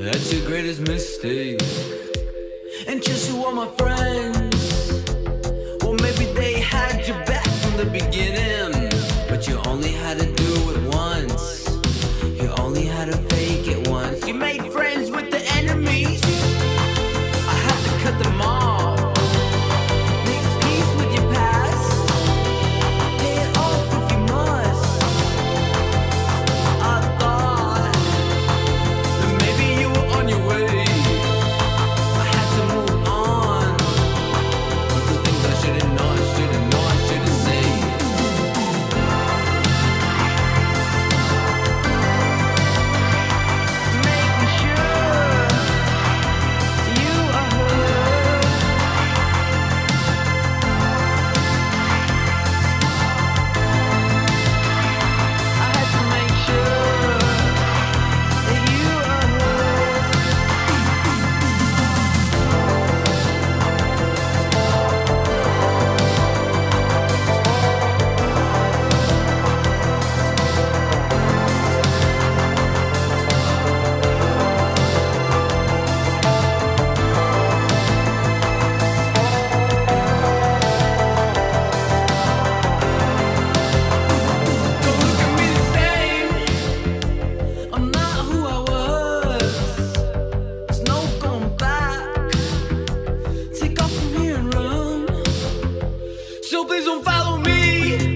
That's your greatest mistake. And just who are my friends? Well, maybe they had your back from the beginning, but you only had to do it once. You only had to fake it once. You made friends with the enemies. I had to cut them off. Make peace with your past. Pay it off if you must. I thought that maybe you were on your way. I had to move on. But the things I should've known, I should've said. Making sure you are heard. I had to make sure that you are heard. Don't look at me the same. I'm not who I was. There's no going back. Take off from here and run. So please don't follow me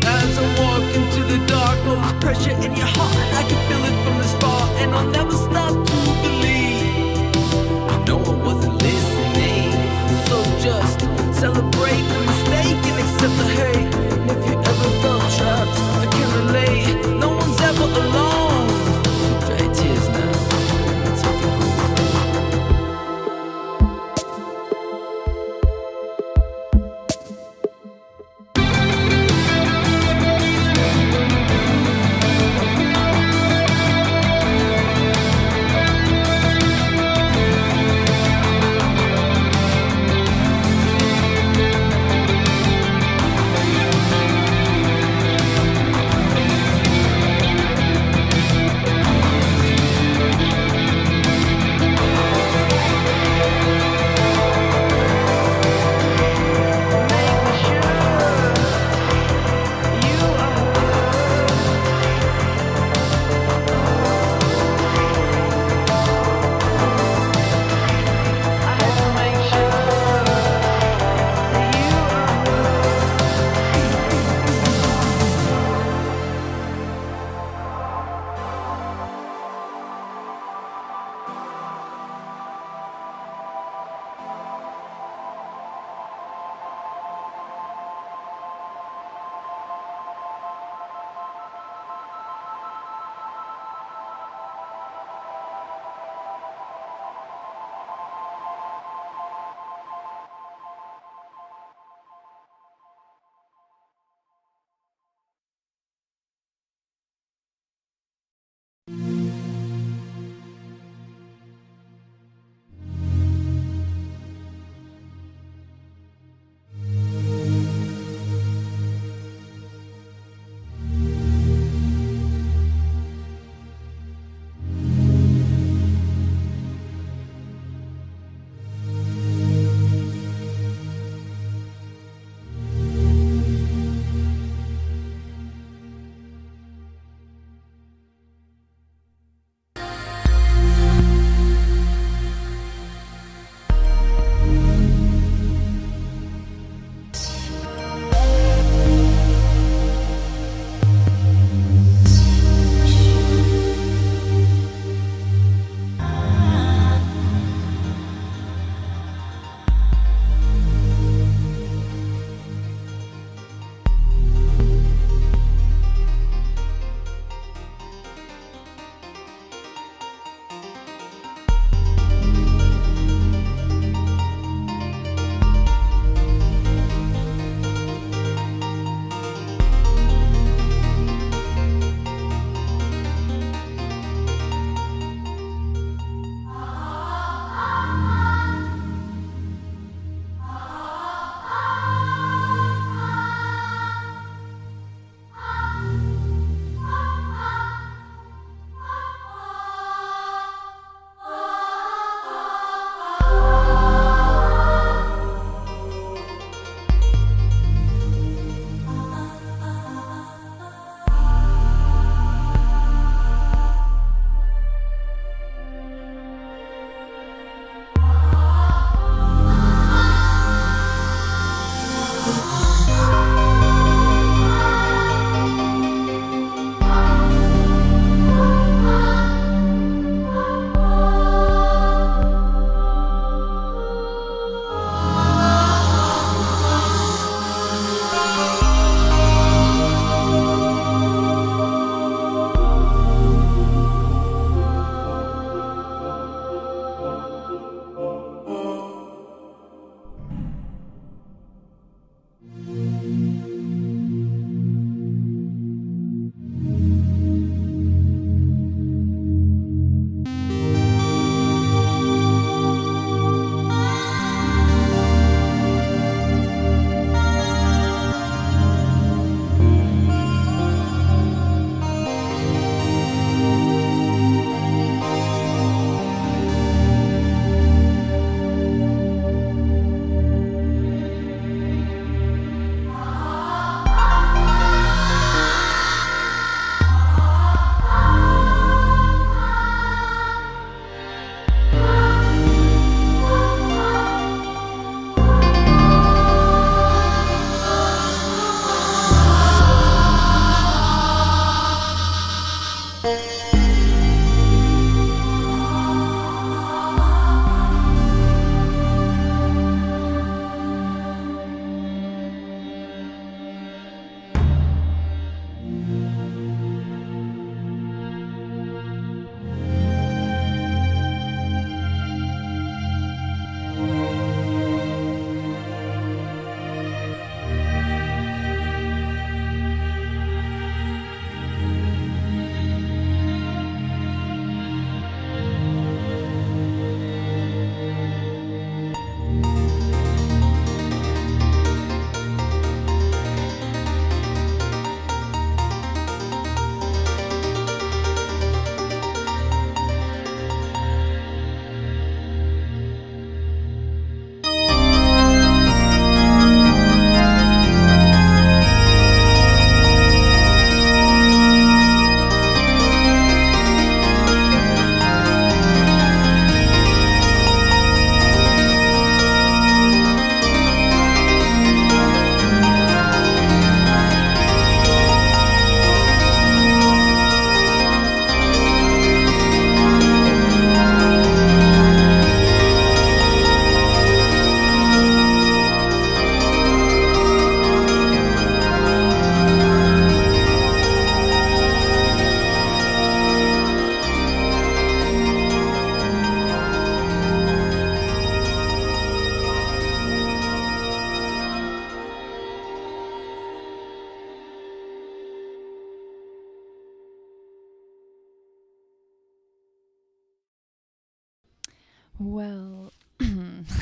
as I walk into the dark. All this pressure in your heart, I can feel it from the start, and I'll never stop to believe. No, I wasn't listening. So just celebrate the mistake and accept the hate. And if you ever felt trapped, I can relate. No one's ever alone. Dry your tears now. Take it home. Well,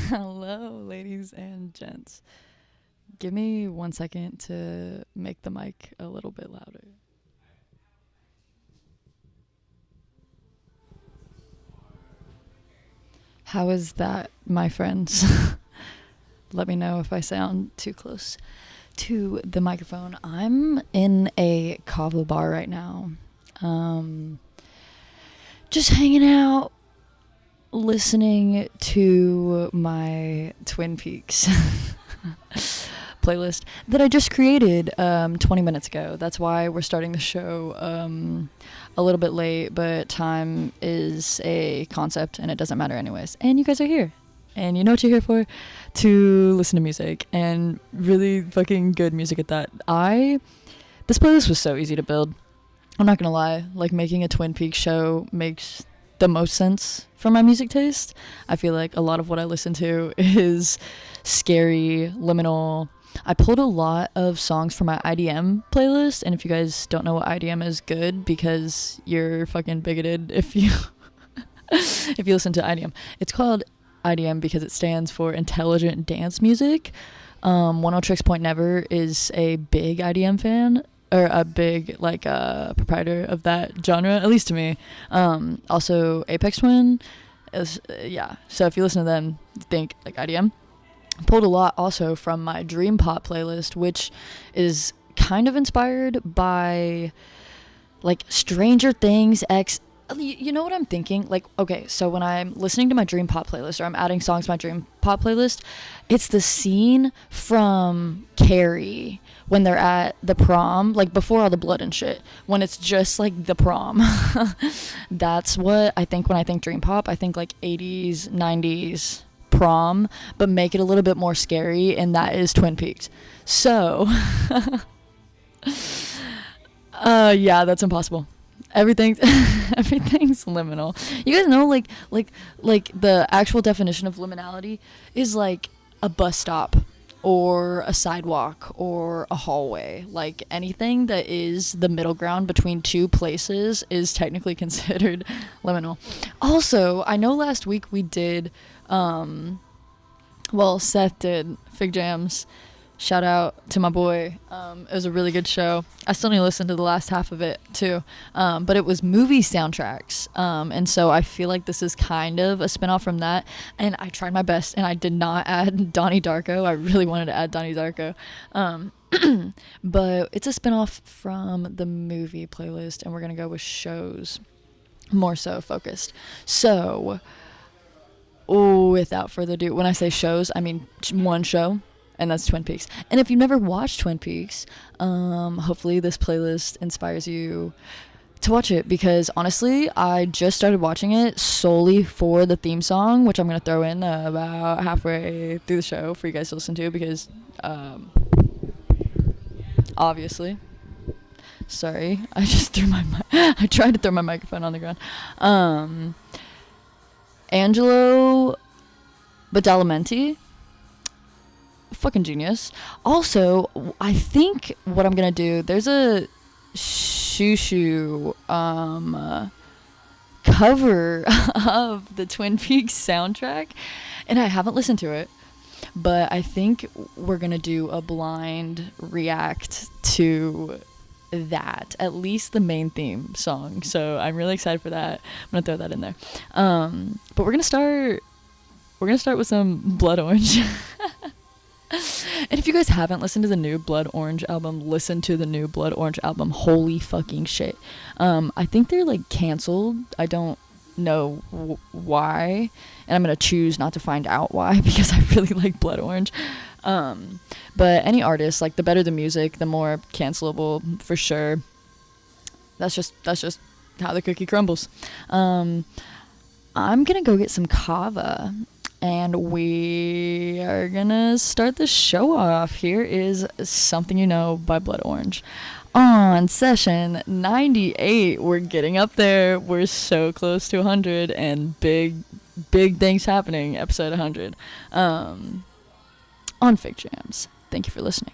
hello, ladies and gents. Give me 1 second to make the mic a little bit louder. How is that, my friends? Let me know if I sound too close to the microphone. I'm in a kava bar right now. Just hanging out, listening to my Twin Peaks playlist that I just created 20 minutes ago. That's why we're starting the show a little bit late, but time is a concept and it doesn't matter anyways. And you guys are here. And you know what you're here for? To listen to music, and really fucking good music at that. This playlist was so easy to build. I'm not gonna lie, like making a Twin Peaks show makes the most sense for my music taste. I feel like a lot of what I listen to is scary, liminal. I pulled a lot of songs from my IDM playlist, and if you guys don't know what IDM is, good, because you're fucking bigoted if you if you listen to IDM. It's called IDM because it stands for Intelligent Dance Music. One O Tricks Point Never is a big IDM fan, or a big proprietor of that genre, at least to me. Also Apex Twin is so if you listen to them, think like IDM. Pulled a lot also from my Dream Pop playlist, which is kind of inspired by like Stranger Things X. You know what I'm thinking? Like, okay, so when I'm listening to my Dream Pop playlist, or I'm adding songs to my Dream Pop playlist, it's the scene from Carrie when they're at the prom, like before all the blood and shit, when it's just like the prom. That's what I think when I think Dream Pop. I think like 80s, 90s prom, but make it a little bit more scary, and that is Twin Peaks. So, yeah, that's impossible. Everything's liminal. You guys know like the actual definition of liminality is like a bus stop or a sidewalk or a hallway. Like anything that is the middle ground between two places is technically considered liminal. Also, I know last week we did Seth did Figjams. Shout out to my boy. It was a really good show. I still need to listen to the last half of it too. But it was movie soundtracks. And so I feel like this is kind of a spinoff from that. And I tried my best and I did not add Donnie Darko. I really wanted to add Donnie Darko. But it's a spinoff from the movie playlist, and we're going to go with shows, more so focused. So, without further ado, when I say shows, I mean one show. And that's Twin Peaks. And if you've never watched Twin Peaks, hopefully this playlist inspires you to watch it, because honestly, I just started watching it solely for the theme song, which I'm going to throw in about halfway through the show for you guys to listen to, because obviously, sorry, I just I tried to throw my microphone on the ground. Angelo Badalamenti, fucking genius. Also, I think what I'm gonna do, there's a Shushu cover of the Twin Peaks soundtrack, and I haven't listened to it, but I think we're gonna do a blind react to that, at least the main theme song. So I'm really excited for that. I'm gonna throw that in there. But we're gonna start with some Blood Orange. And if you guys haven't listened to the new Blood Orange album, listen to the new Blood Orange album. Holy fucking shit. I think they're like canceled. I don't know why, and I'm gonna choose not to find out why, because I really like Blood Orange. But any artist, like the better the music, the more cancelable for sure. That's just how the cookie crumbles. I'm gonna go get some kava, and we are gonna start the show off. Here is Something You Know by Blood Orange. On session 98, we're getting up there. We're so close to 100, and big things happening. Episode 100 on figjams. Thank you for listening.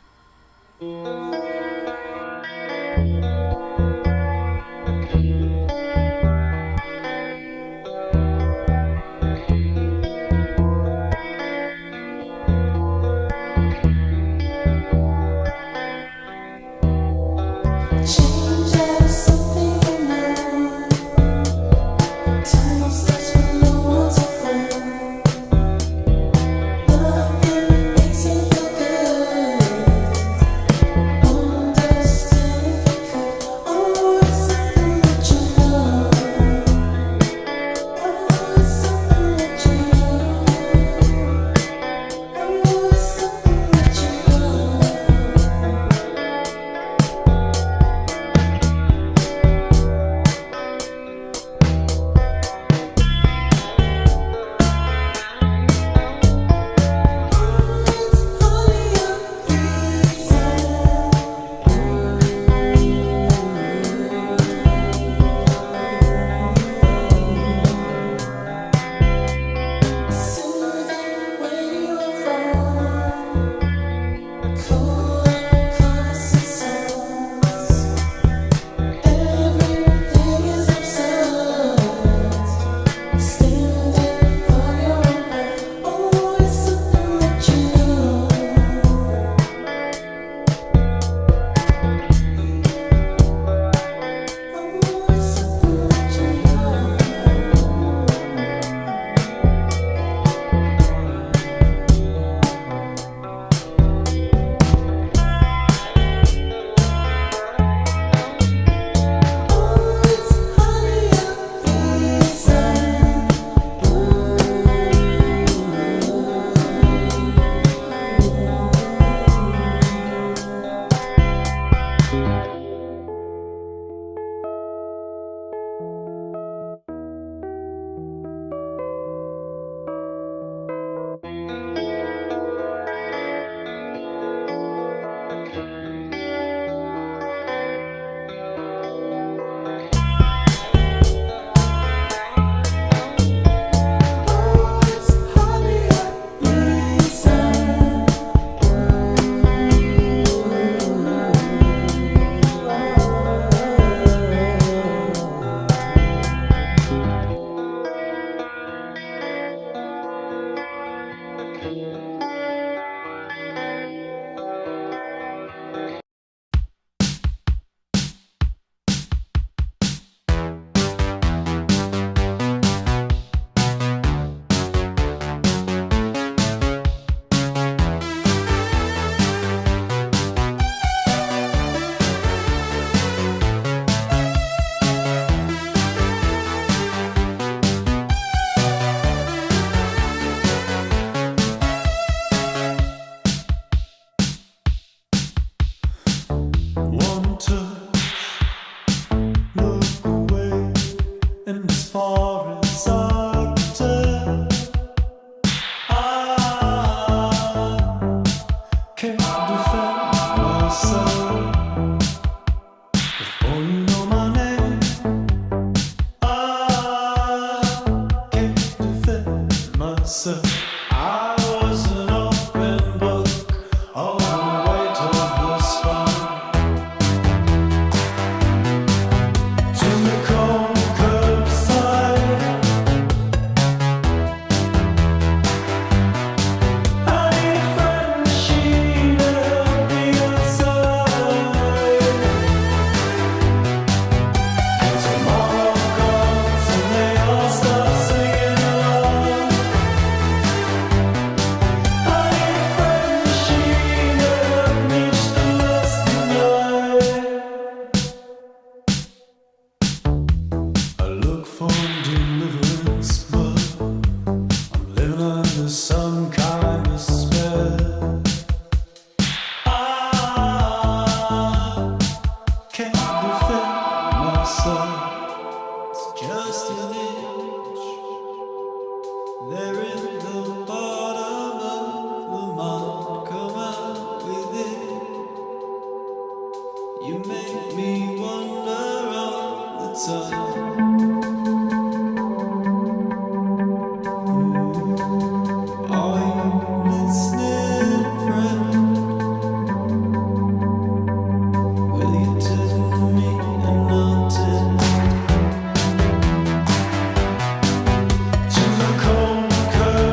myself. I was an open book, all the weight of the spine. To the cold curbside, I need a friend machine to help me outside. And tomorrow comes and they all start singing along. I need a friend machine to help me just to last the night. I look for deliverance, but I'm living under some kind of spell. I can't defend myself. It's just an inch there in the bottom of the mud. Come out with it. You make me wonder all the time. Are you listening, friend? Will you tell me and I'll tell? To the cold curb.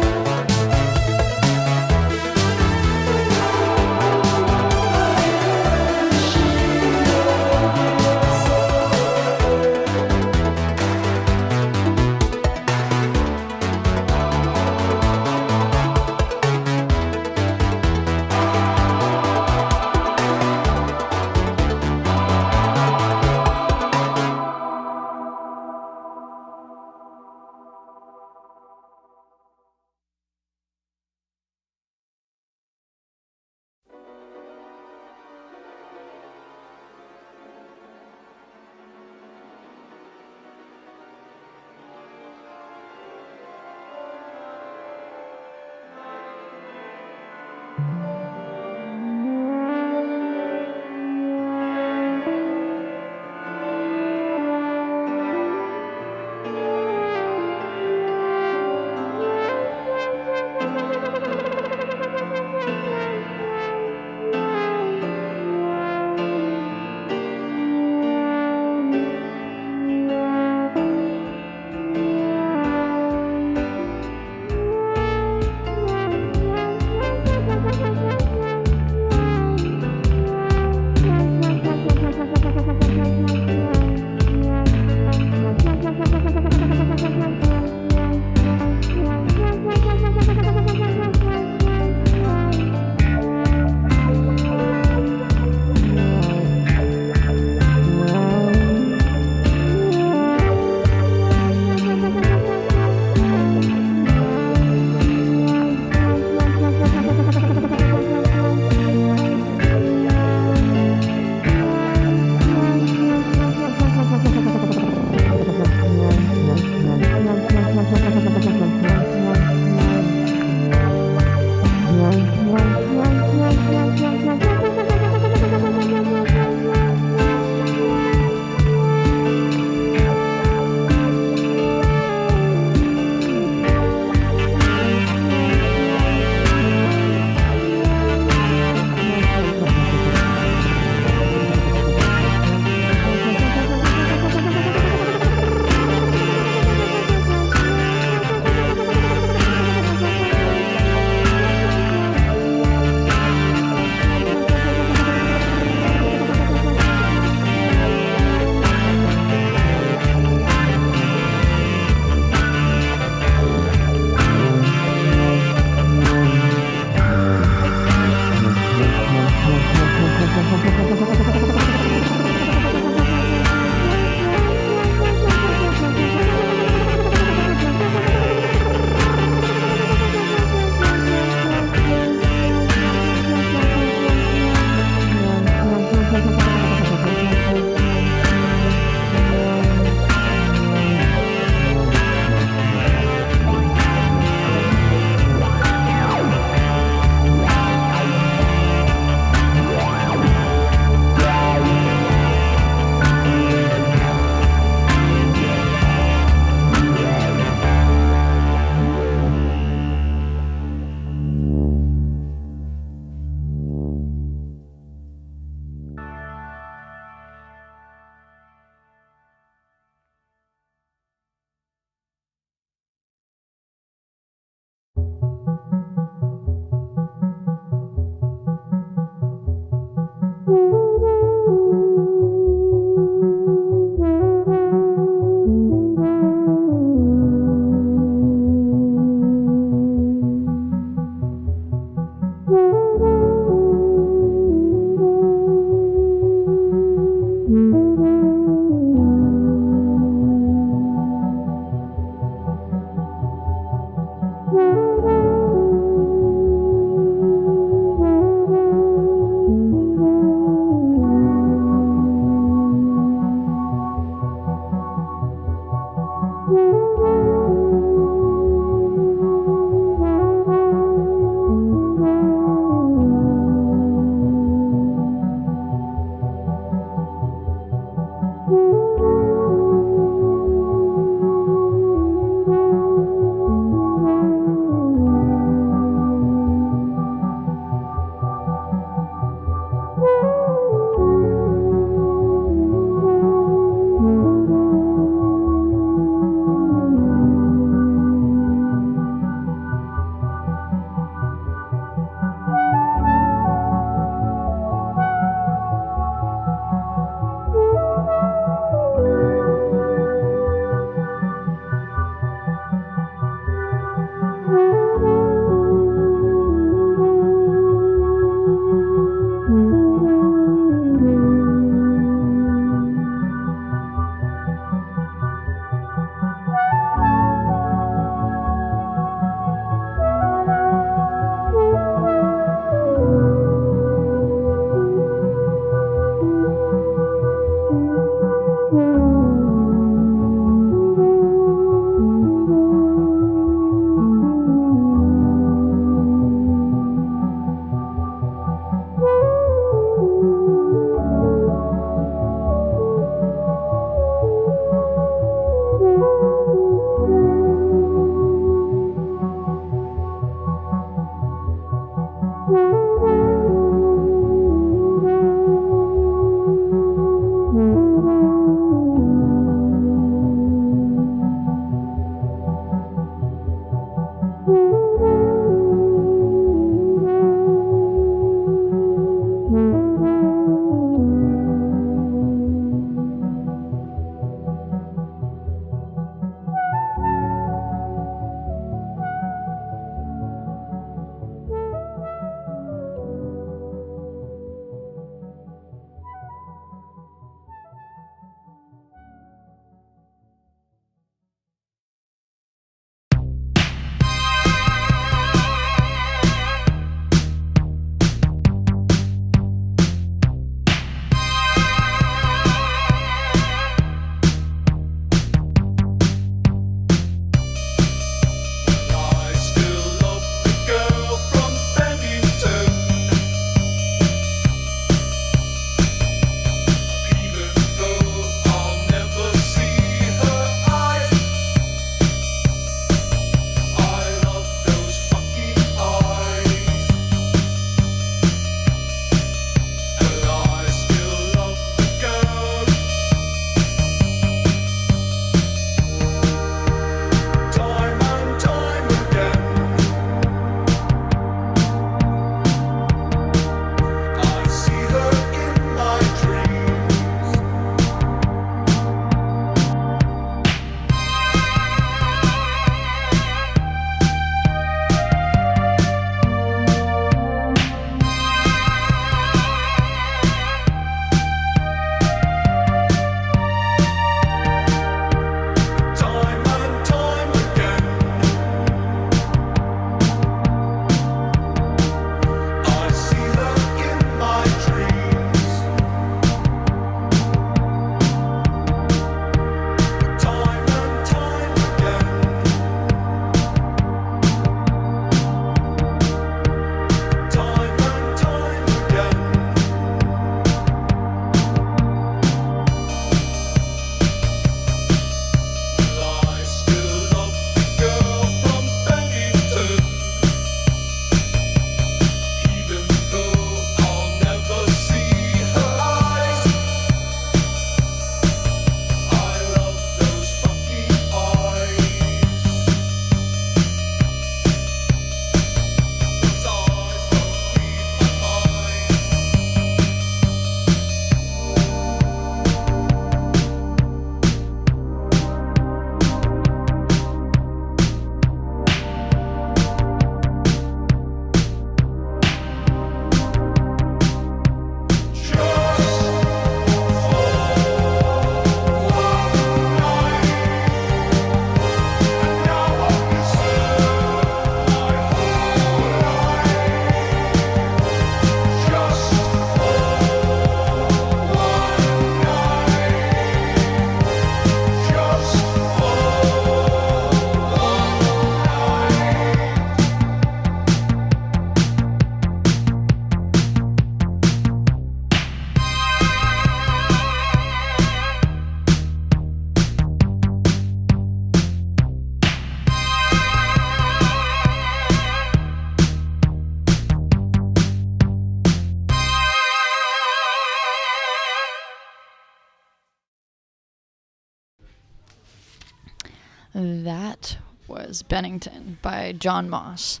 That was Bennington by John Moss.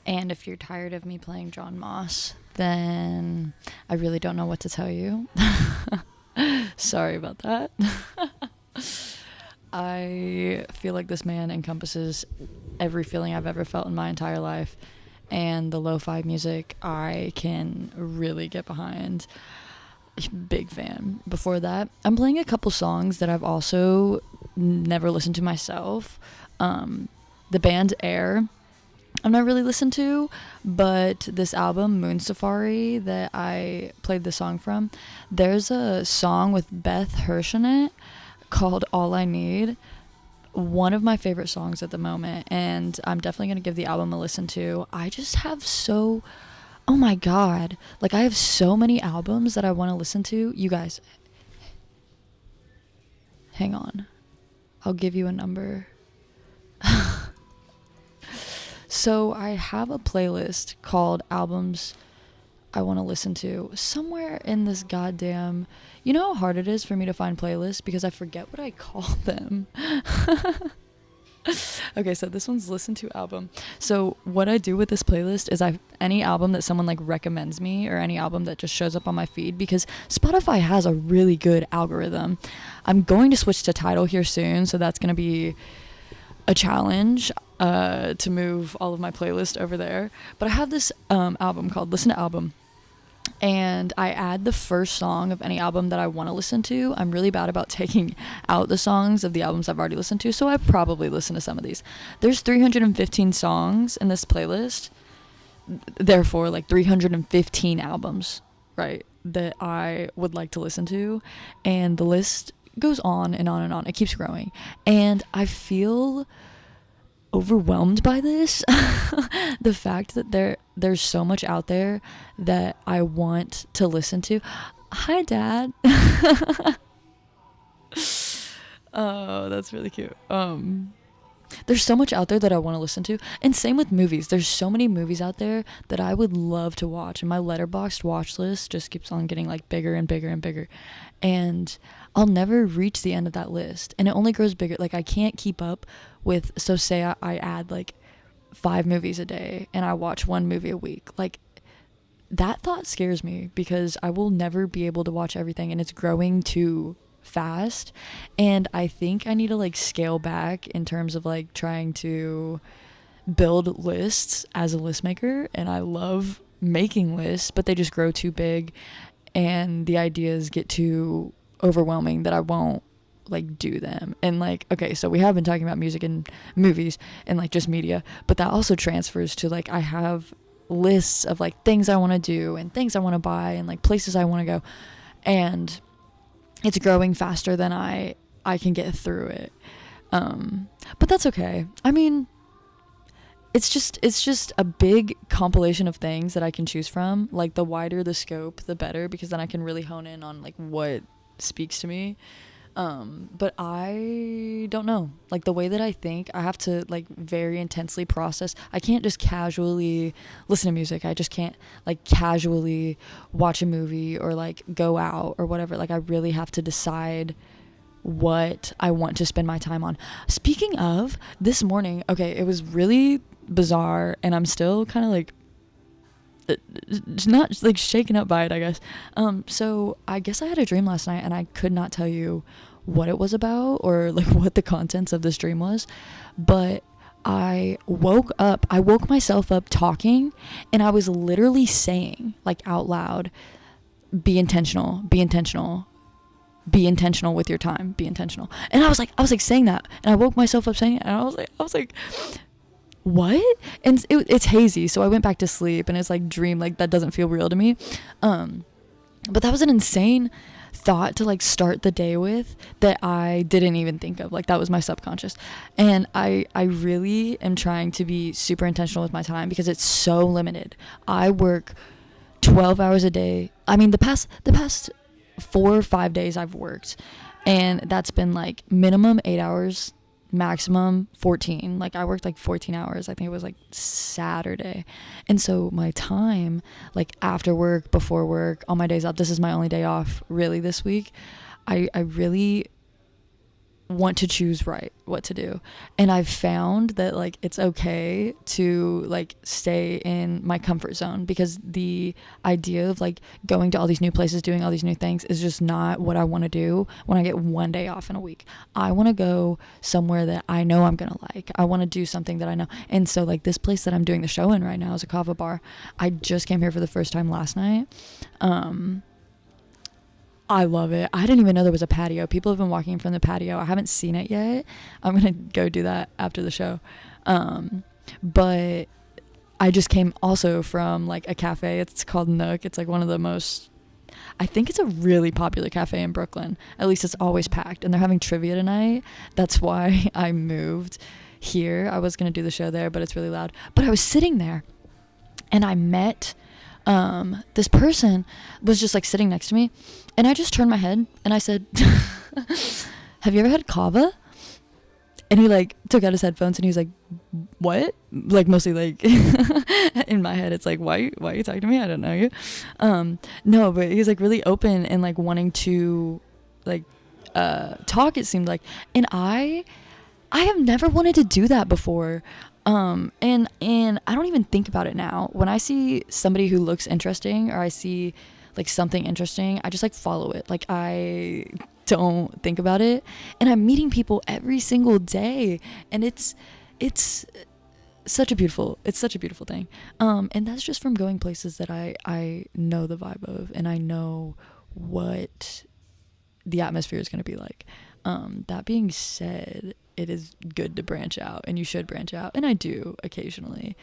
And if you're tired of me playing John Moss, then I really don't know what to tell you. Sorry about that. I feel like this man encompasses every feeling I've ever felt in my entire life. And the lo-fi music I can really get behind. Big fan. Before that, I'm playing a couple songs that I've also never listened to myself. The band Air, I've not really listened to, but this album, Moon Safari, that I played the song from, there's a song with Beth Hirsch in it called All I Need. One of my favorite songs at the moment, and I'm definitely going to give the album a listen to. I just have oh my god, like I have so many albums that I want to listen to. You guys, hang on, I'll give you a number. So I have a playlist called Albums I Want to Listen To somewhere in this goddamn, you know how hard it is for me to find playlists because I forget what I call them. Okay, so this one's Listen To album. So what I do with this playlist is any album that someone like recommends me, or any album that just shows up on my feed, because Spotify has a really good algorithm. I'm going to switch to Tidal here soon, so that's going to be a challenge to move all of my playlist over there. But I have this album called Listen To Album, and I add the first song of any album that I want to listen to. I'm really bad about taking out the songs of the albums I've already listened to, so I probably listen to some of these. There's 315 songs in this playlist, therefore like 315 albums, right, that I would like to listen to, and the list goes on and on and on. It keeps growing, and I feel overwhelmed by this. The fact that there's so much out there that I want to listen to. Hi, Dad. Oh, that's really cute. There's so much out there that I want to listen to, and same with movies. There's so many movies out there that I would love to watch, and my Letterboxd watch list just keeps on getting like bigger and bigger and bigger, and I'll never reach the end of that list, and it only grows bigger. Like I can't keep up with, so say I add like 5 movies a day and I watch 1 movie a week. Like that thought scares me because I will never be able to watch everything, and it's growing too fast. And I think I need to like scale back in terms of like trying to build lists as a list maker, and I love making lists, but they just grow too big and the ideas get too overwhelming that I won't like do them. And like, okay, so we have been talking about music and movies and like just media, but that also transfers to like I have lists of like things I want to do and things I want to buy and like places I want to go, and it's growing faster than I can get through it. But that's okay. I mean, it's just a big compilation of things that I can choose from. Like the wider the scope, the better, because then I can really hone in on like what speaks to me. But I don't know, like the way that I think, I have to like very intensely process. I can't just casually listen to music. I just can't like casually watch a movie or like go out or whatever. Like I really have to decide what I want to spend my time on. Speaking of, this morning, okay, it was really bizarre, and I'm still kind of like not like shaken up by it, I guess. So I guess I had a dream last night, and I could not tell you what it was about or like what the contents of this dream was, but I woke myself up talking, and I was literally saying like out loud, be intentional with your time, be intentional. And I was like saying that, and I woke myself up saying it, and I was like what? And it's hazy, so I went back to sleep, and it's like dream, like that doesn't feel real to me. But that was an insane thought to like start the day with that I didn't even think of. Like that was my subconscious, and I really am trying to be super intentional with my time because it's so limited. I work 12 hours a day. I mean, the past 4 or 5 days I've worked, and that's been like minimum 8 hours, maximum 14. Like I worked like 14 hours, I think it was like Saturday. And so my time, like after work, before work, on my days off, this is my only day off really this week, I really want to choose right what to do. And I've found that like it's okay to like stay in my comfort zone, because the idea of like going to all these new places, doing all these new things is just not what I want to do when I get one day off in a week. I want to go somewhere that I know I'm gonna like. I want to do something that I know. And so like this place that I'm doing the show in right now is a kava bar. I just came here for the first time last night. I love it. I didn't even know there was a patio. People have been walking from the patio. I haven't seen it yet. I'm going to go do that after the show. But I just came also from like a cafe. It's called Nook. It's like one of the most, I think it's a really popular cafe in Brooklyn. At least it's always packed. And they're having trivia tonight. That's why I moved here. I was going to do the show there, but it's really loud. But I was sitting there and I met this person was just like sitting next to me, and I just turned my head and I said, have you ever had kava? And he like took out his headphones and he was like, what? Like mostly like in my head it's like, why are you talking to me? I don't know you. No, but he was like really open and like wanting to like talk, it seemed like. And I have never wanted to do that before. And I don't even think about it now. When I see somebody who looks interesting, or I see like something interesting, I just like follow it. Like I don't think about it. And I'm meeting people every single day, and it's such a beautiful thing. And that's just from going places that I know the vibe of, and I know what the atmosphere is going to be like. That being said, it is good to branch out, and you should branch out, and I do occasionally.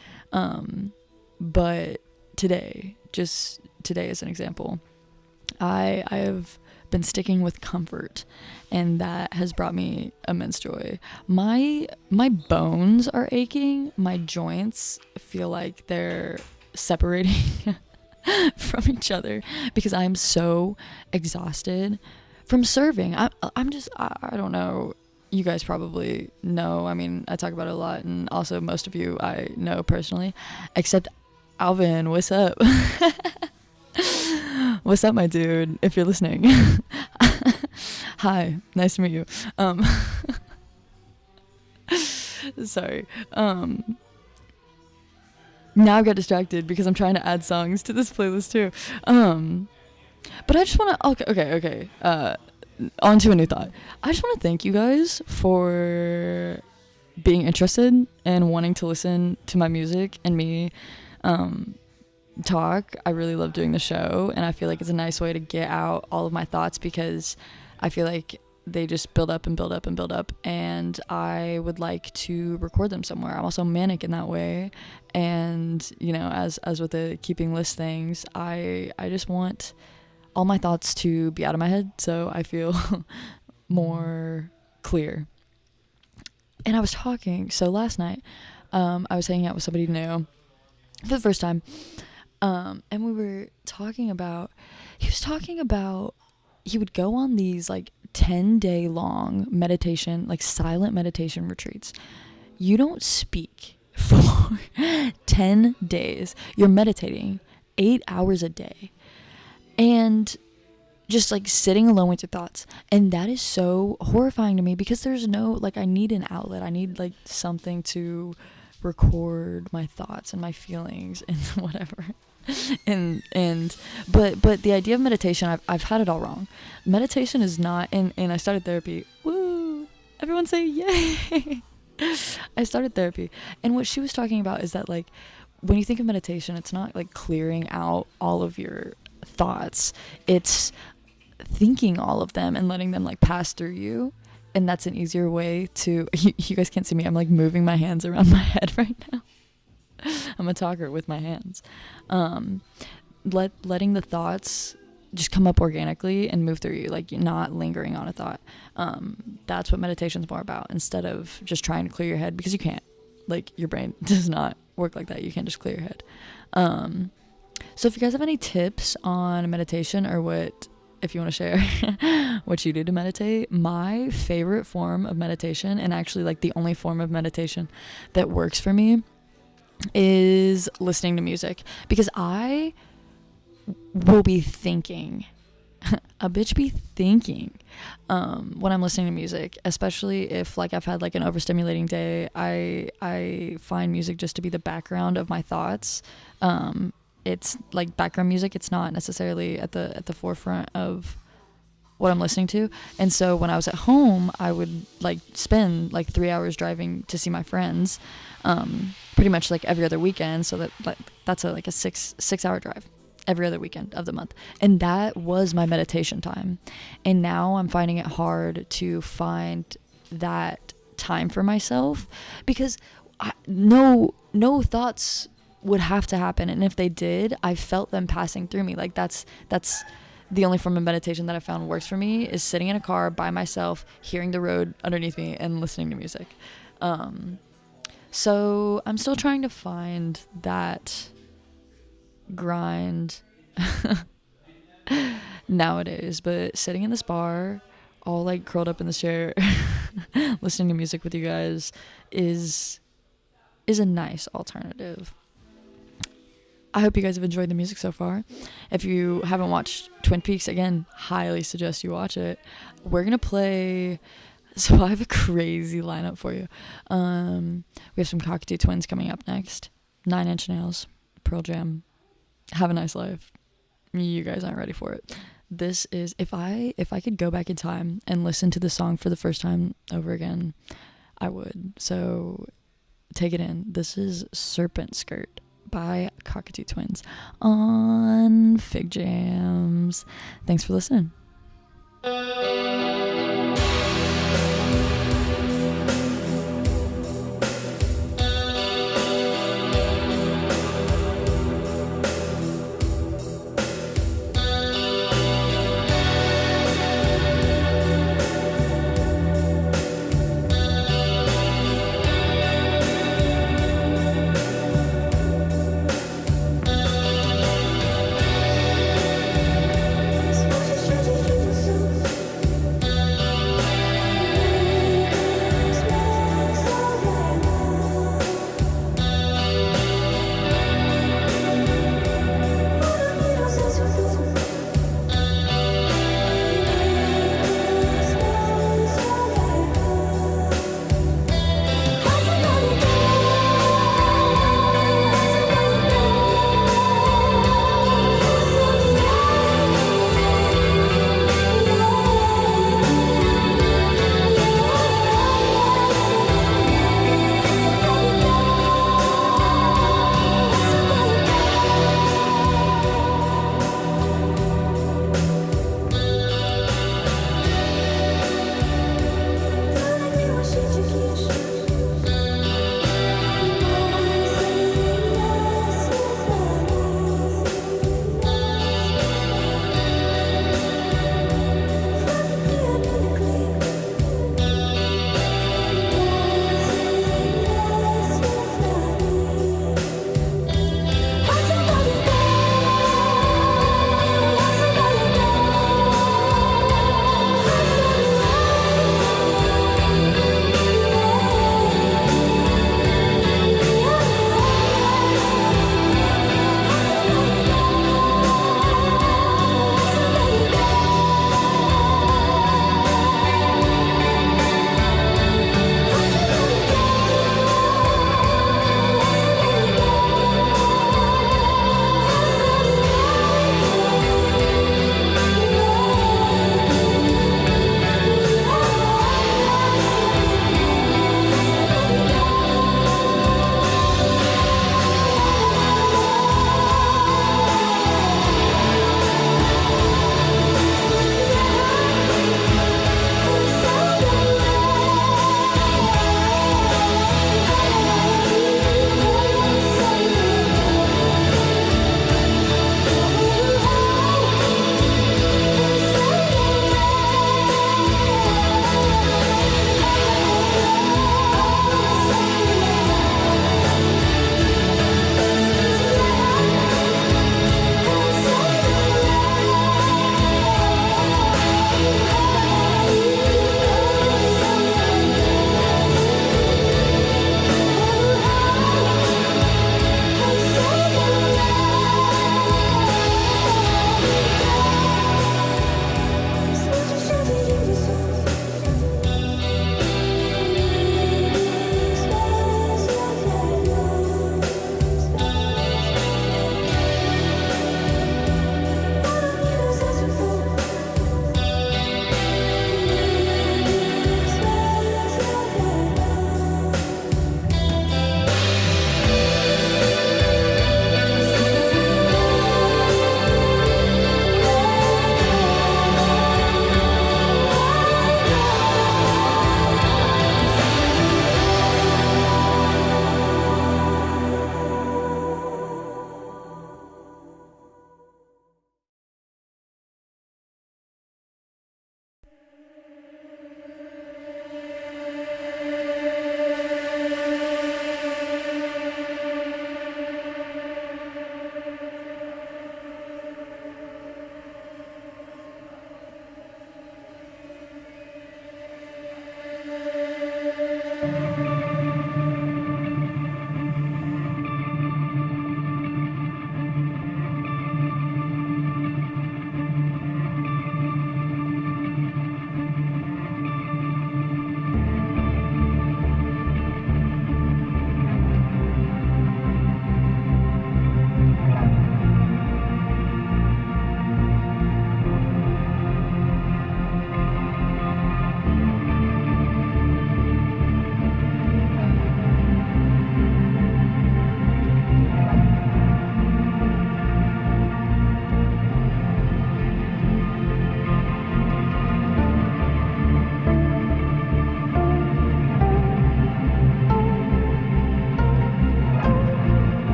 But today as an example, I have been sticking with comfort, and that has brought me immense joy. My bones are aching, my joints feel like they're separating from each other because I'm so exhausted from serving. I'm just, I don't know. You guys probably know. I mean, I talk about it a lot, and also most of you I know personally, except Alvin. What's up? What's up, my dude? If you're listening, hi, nice to meet you. Sorry. Now I got distracted because I'm trying to add songs to this playlist too. But I just want to. Okay. On to a new thought. I just want to thank you guys for being interested and wanting to listen to my music and me talk. I really love doing the show, and I feel like it's a nice way to get out all of my thoughts, because I feel like they just build up, and I would like to record them somewhere. I'm also manic in that way, and you know, as with the keeping list things, I just want all my thoughts to be out of my head, so I feel more clear. And I was talking, so last night, I was hanging out with somebody new for the first time, and we were talking about, he would go on these like 10-day long meditation, like silent meditation retreats. You don't speak for 10 days. You're meditating 8 hours a day. And just like sitting alone with your thoughts. And that is so horrifying to me, because there's no, like, I need an outlet. I need like something to record my thoughts and my feelings and whatever. But the idea of meditation, I've had it all wrong. Meditation is not, and I started therapy. Woo! Everyone say yay! I started therapy. And what she was talking about is that, like, when you think of meditation, it's not like clearing out all of your thoughts, it's thinking all of them and letting them like pass through you. And that's an easier way to, you guys can't see me, I'm like moving my hands around my head right now. I'm a talker with my hands. Letting the thoughts just come up organically and move through you, like you're not lingering on a thought. That's what meditation's more about, instead of just trying to clear your head, because you can't, like, your brain does not work like that. You can't just clear your head. So if you guys have any tips on meditation, or if you want to share what you do to meditate, my favorite form of meditation, and actually like the only form of meditation that works for me, is listening to music, because I will be thinking a bitch be thinking when I'm listening to music, especially if like I've had like an overstimulating day. I find music just to be the background of my thoughts. It's like background music. It's not necessarily at the forefront of what I'm listening to. And so when I was at home, I would like spend like 3 hours driving to see my friends, pretty much like every other weekend. So that's a 6 hour drive every other weekend of the month. And that was my meditation time. And now I'm finding it hard to find that time for myself, because no thoughts would have to happen. And if they did, I felt them passing through me. Like that's the only form of meditation that I found works for me, is sitting in a car by myself, hearing the road underneath me and listening to music. So I'm still trying to find that grind nowadays, but sitting in this bar, all like curled up in this chair, listening to music with you guys is a nice alternative. I hope you guys have enjoyed the music so far. If you haven't watched Twin Peaks, again, highly suggest you watch it. We're going to play... So I have a crazy lineup for you. We have some Cockatoo Twins coming up next. 9 Inch Nails, Pearl Jam. Have a Nice Life. You guys aren't ready for it. This is... If I could go back in time and listen to the song for the first time over again, I would. So take it in. This is Serpent Skirt by Cockatoo Twins on Figjams. Thanks for listening.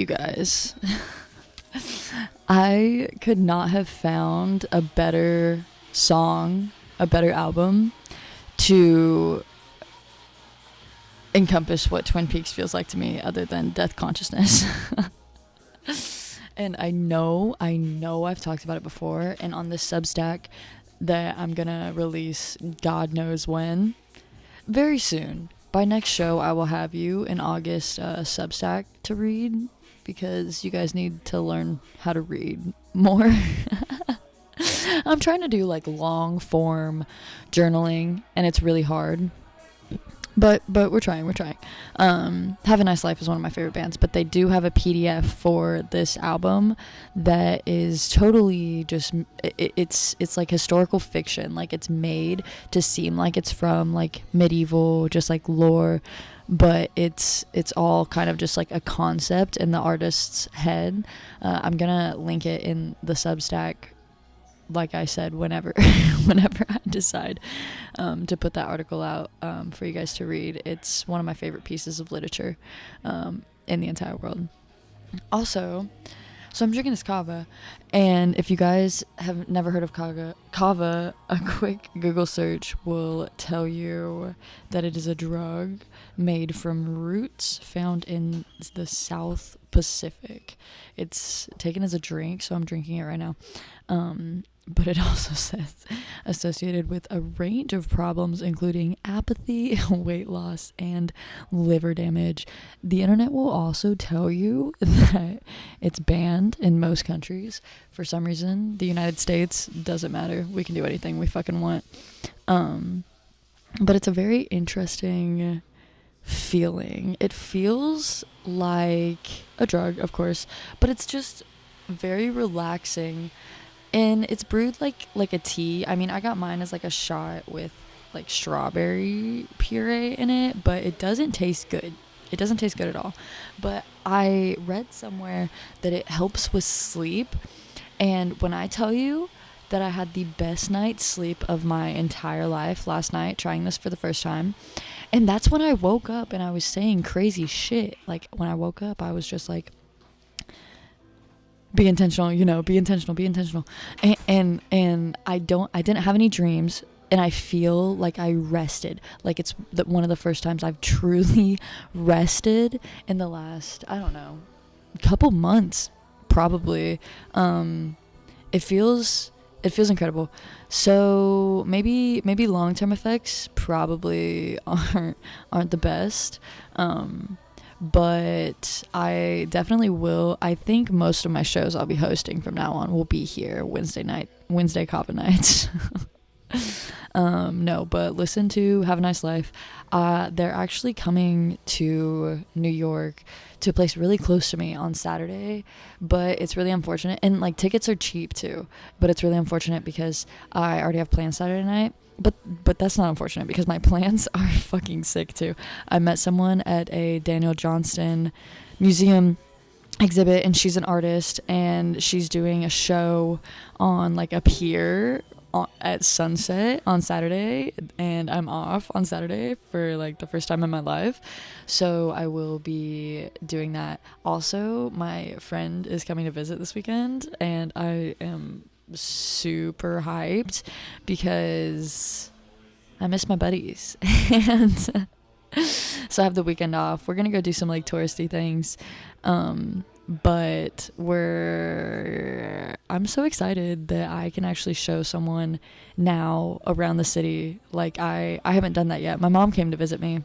you guys. I could not have found a better song, a better album to encompass what Twin Peaks feels like to me other than Death Consciousness. And I know I've talked about it before, and on this Substack that I'm gonna release God knows when, very soon. By next show, I will have you in August Substack to read, because you guys need to learn how to read more. I'm trying to do like long form journaling, and it's really hard. But we're trying. Have a Nice Life is one of my favorite bands, but they do have a PDF for this album that is totally just, it's like historical fiction. Like, it's made to seem like it's from like medieval, just like lore, but it's all kind of just like a concept in the artist's head. I'm gonna link it in the Substack, like I said, whenever I decide to put that article out for you guys to read. It's one of my favorite pieces of literature in the entire world. Also, so I'm drinking this kava, and if you guys have never heard of kava, a quick Google search will tell you that it is a drug made from roots found in the South Pacific. It's taken as a drink, so I'm drinking it right now. But it also says associated with a range of problems, including apathy, weight loss, and liver damage. The internet will also tell you that it's banned in most countries. For some reason, the United States doesn't matter. We can do anything we fucking want. But it's a very interesting feeling. It feels like a drug, of course, but it's just very relaxing. And it's brewed like a tea. I mean, I got mine as like a shot with like strawberry puree in it, but it doesn't taste good. It doesn't taste good at all. But I read somewhere that it helps with sleep. And when I tell you that I had the best night's sleep of my entire life last night trying this for the first time, and that's when I woke up and I was saying crazy shit. Like, when I woke up, I was just like, be intentional, be intentional. And I didn't have any dreams, and I feel like I rested. Like, it's one of the first times I've truly rested in the last, I don't know, couple months, probably. It feels incredible. So maybe long-term effects probably aren't the best. But I definitely will. I think most of my shows I'll be hosting from now on will be here Wednesday Kava nights. No, but listen to Have a Nice Life. They're actually coming to New York to a place really close to me on Saturday, but it's really unfortunate. And like, tickets are cheap too, but it's really unfortunate because I already have plans Saturday night. But that's not unfortunate because my plans are fucking sick too. I met someone at a Daniel Johnston museum exhibit, and she's an artist, and she's doing a show on like a pier at sunset on Saturday, and I'm off on Saturday for like the first time in my life, so I will be doing that. Also, my friend is coming to visit this weekend, and I am super hyped because I miss my buddies. And so I have the weekend off. We're gonna go do some like touristy things, but I'm so excited that I can actually show someone now around the city. Like, I haven't done that yet. My mom came to visit me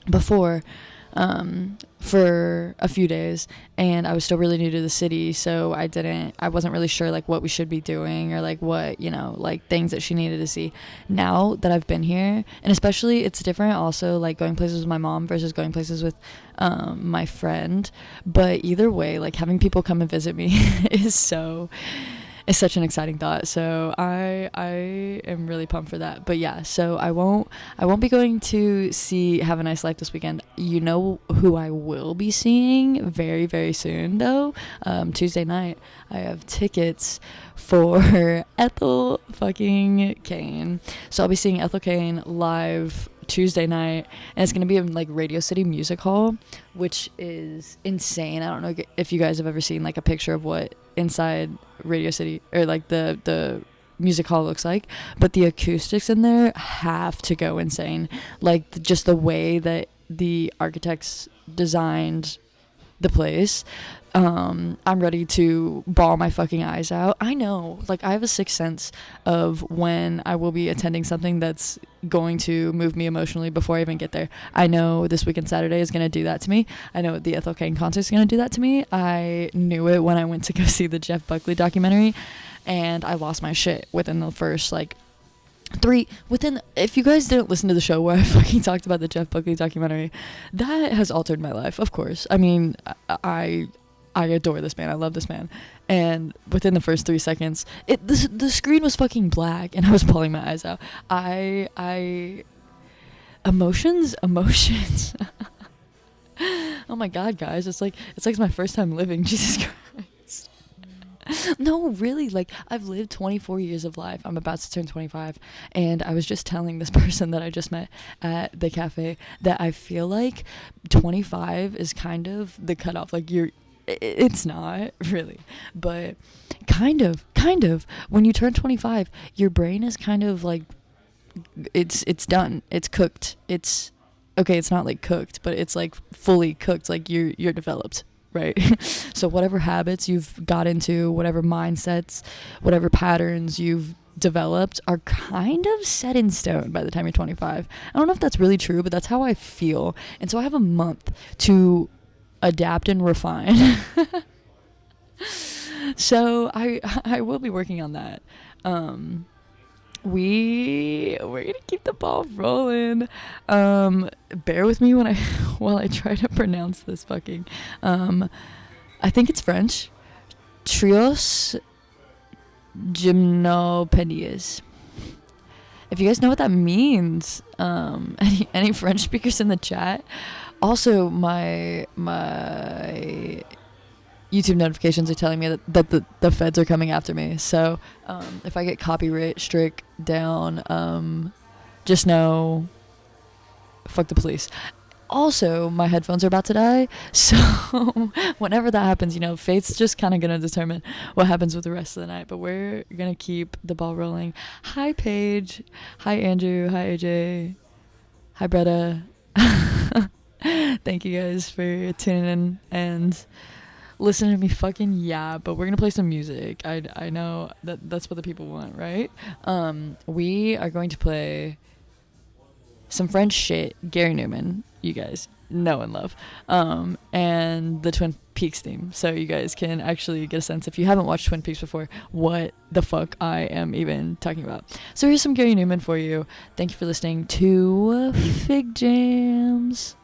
before for a few days, and I was still really new to the city, so I wasn't really sure like what we should be doing or like what, like things that she needed to see. Now that I've been here, and especially it's different also like going places with my mom versus going places with my friend, but either way, like having people come and visit me is such an exciting thought. So I am really pumped for that. But yeah, so I won't be going to see Have a Nice Life this weekend. You know who I will be seeing very, very soon though? Tuesday night I have tickets for Ethel fucking Kane. So I'll be seeing Ethel Kane live Tuesday night, and it's gonna be in like Radio City Music Hall, which is insane. I don't know if you guys have ever seen like a picture of what inside Radio City or like the music hall looks like, but the acoustics in there have to go insane. Like just the way that the architects designed the place. I'm ready to bawl my fucking eyes out. I know, like, I have a sixth sense of when I will be attending something that's going to move me emotionally before I even get there. I know this weekend Saturday is going to do that to me. I know the Ethel Kane concert is going to do that to me. I knew it when I went to go see the Jeff Buckley documentary, and I lost my shit within the first, like, if you guys didn't listen to the show where I fucking talked about the Jeff Buckley documentary, that has altered my life, of course. I mean, I adore this man. I love this man. And within the first 3 seconds, the screen was fucking black, and I was bawling my eyes out. Emotions. Oh my god, guys, it's like it's my first time living. Jesus Christ. No, really, like, I've lived 24 years of life. I'm about to turn 25, and I was just telling this person that I just met at the cafe that I feel like 25 is kind of the cutoff. Like, it's not really, but kind of when you turn 25, your brain is kind of like, it's done, it's cooked, it's okay, it's not like cooked, but it's like fully cooked, like you're developed, right? So whatever habits you've got into, whatever mindsets, whatever patterns you've developed are kind of set in stone by the time you're 25. I don't know if that's really true, but that's how I feel. And so I have a month to adapt and refine. So I will be working on that. We're gonna keep the ball rolling. Bear with me while I try to pronounce this fucking I think it's French. Trios gymnopedias. If you guys know what that means, any French speakers in the chat. Also, my YouTube notifications are telling me that the feds are coming after me. So if I get copyright strike down, just know, fuck the police. Also, my headphones are about to die, so whenever that happens, fate's just kind of going to determine what happens with the rest of the night, but we're going to keep the ball rolling. Hi, Paige. Hi, Andrew. Hi, AJ. Hi, Bretta. Thank you guys for tuning in and listening to me fucking but we're going to play some music. I know that's what the people want, right? We are going to play some French shit, Gary Newman, you guys know and love, and the Twin Peaks theme, so you guys can actually get a sense, if you haven't watched Twin Peaks before, what the fuck I am even talking about. So here's some Gary Newman for you. Thank you for listening to Figjams.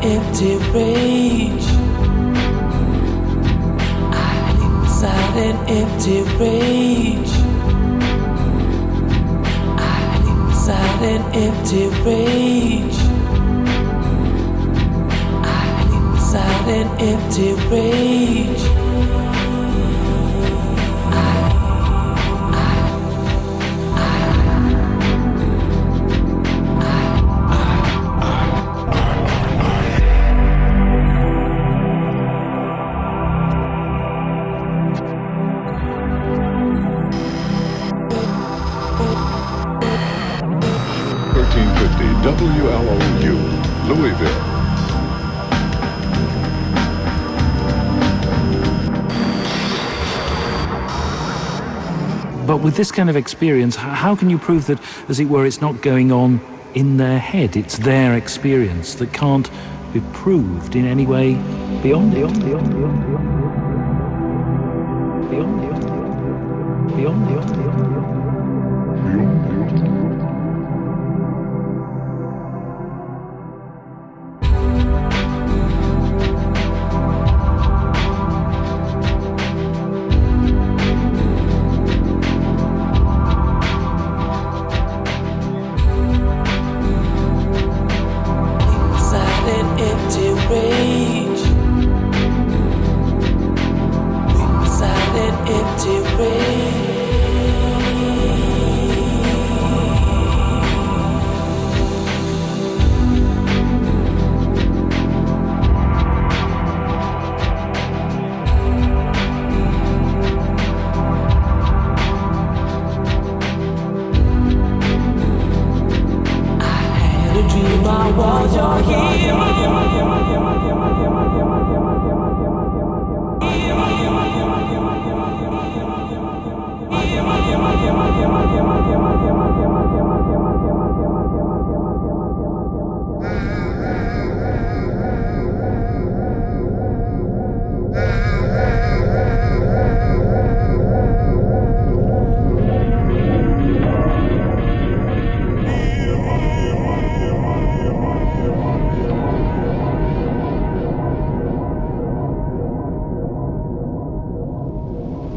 empty rage. I live beside an empty rage. I live beside an empty rage. I live beside an empty rage. WLOU, Louisville. But with this kind of experience, how can you prove that, as it were, it's not going on in their head? It's their experience that can't be proved in any way beyond it. Beyond it.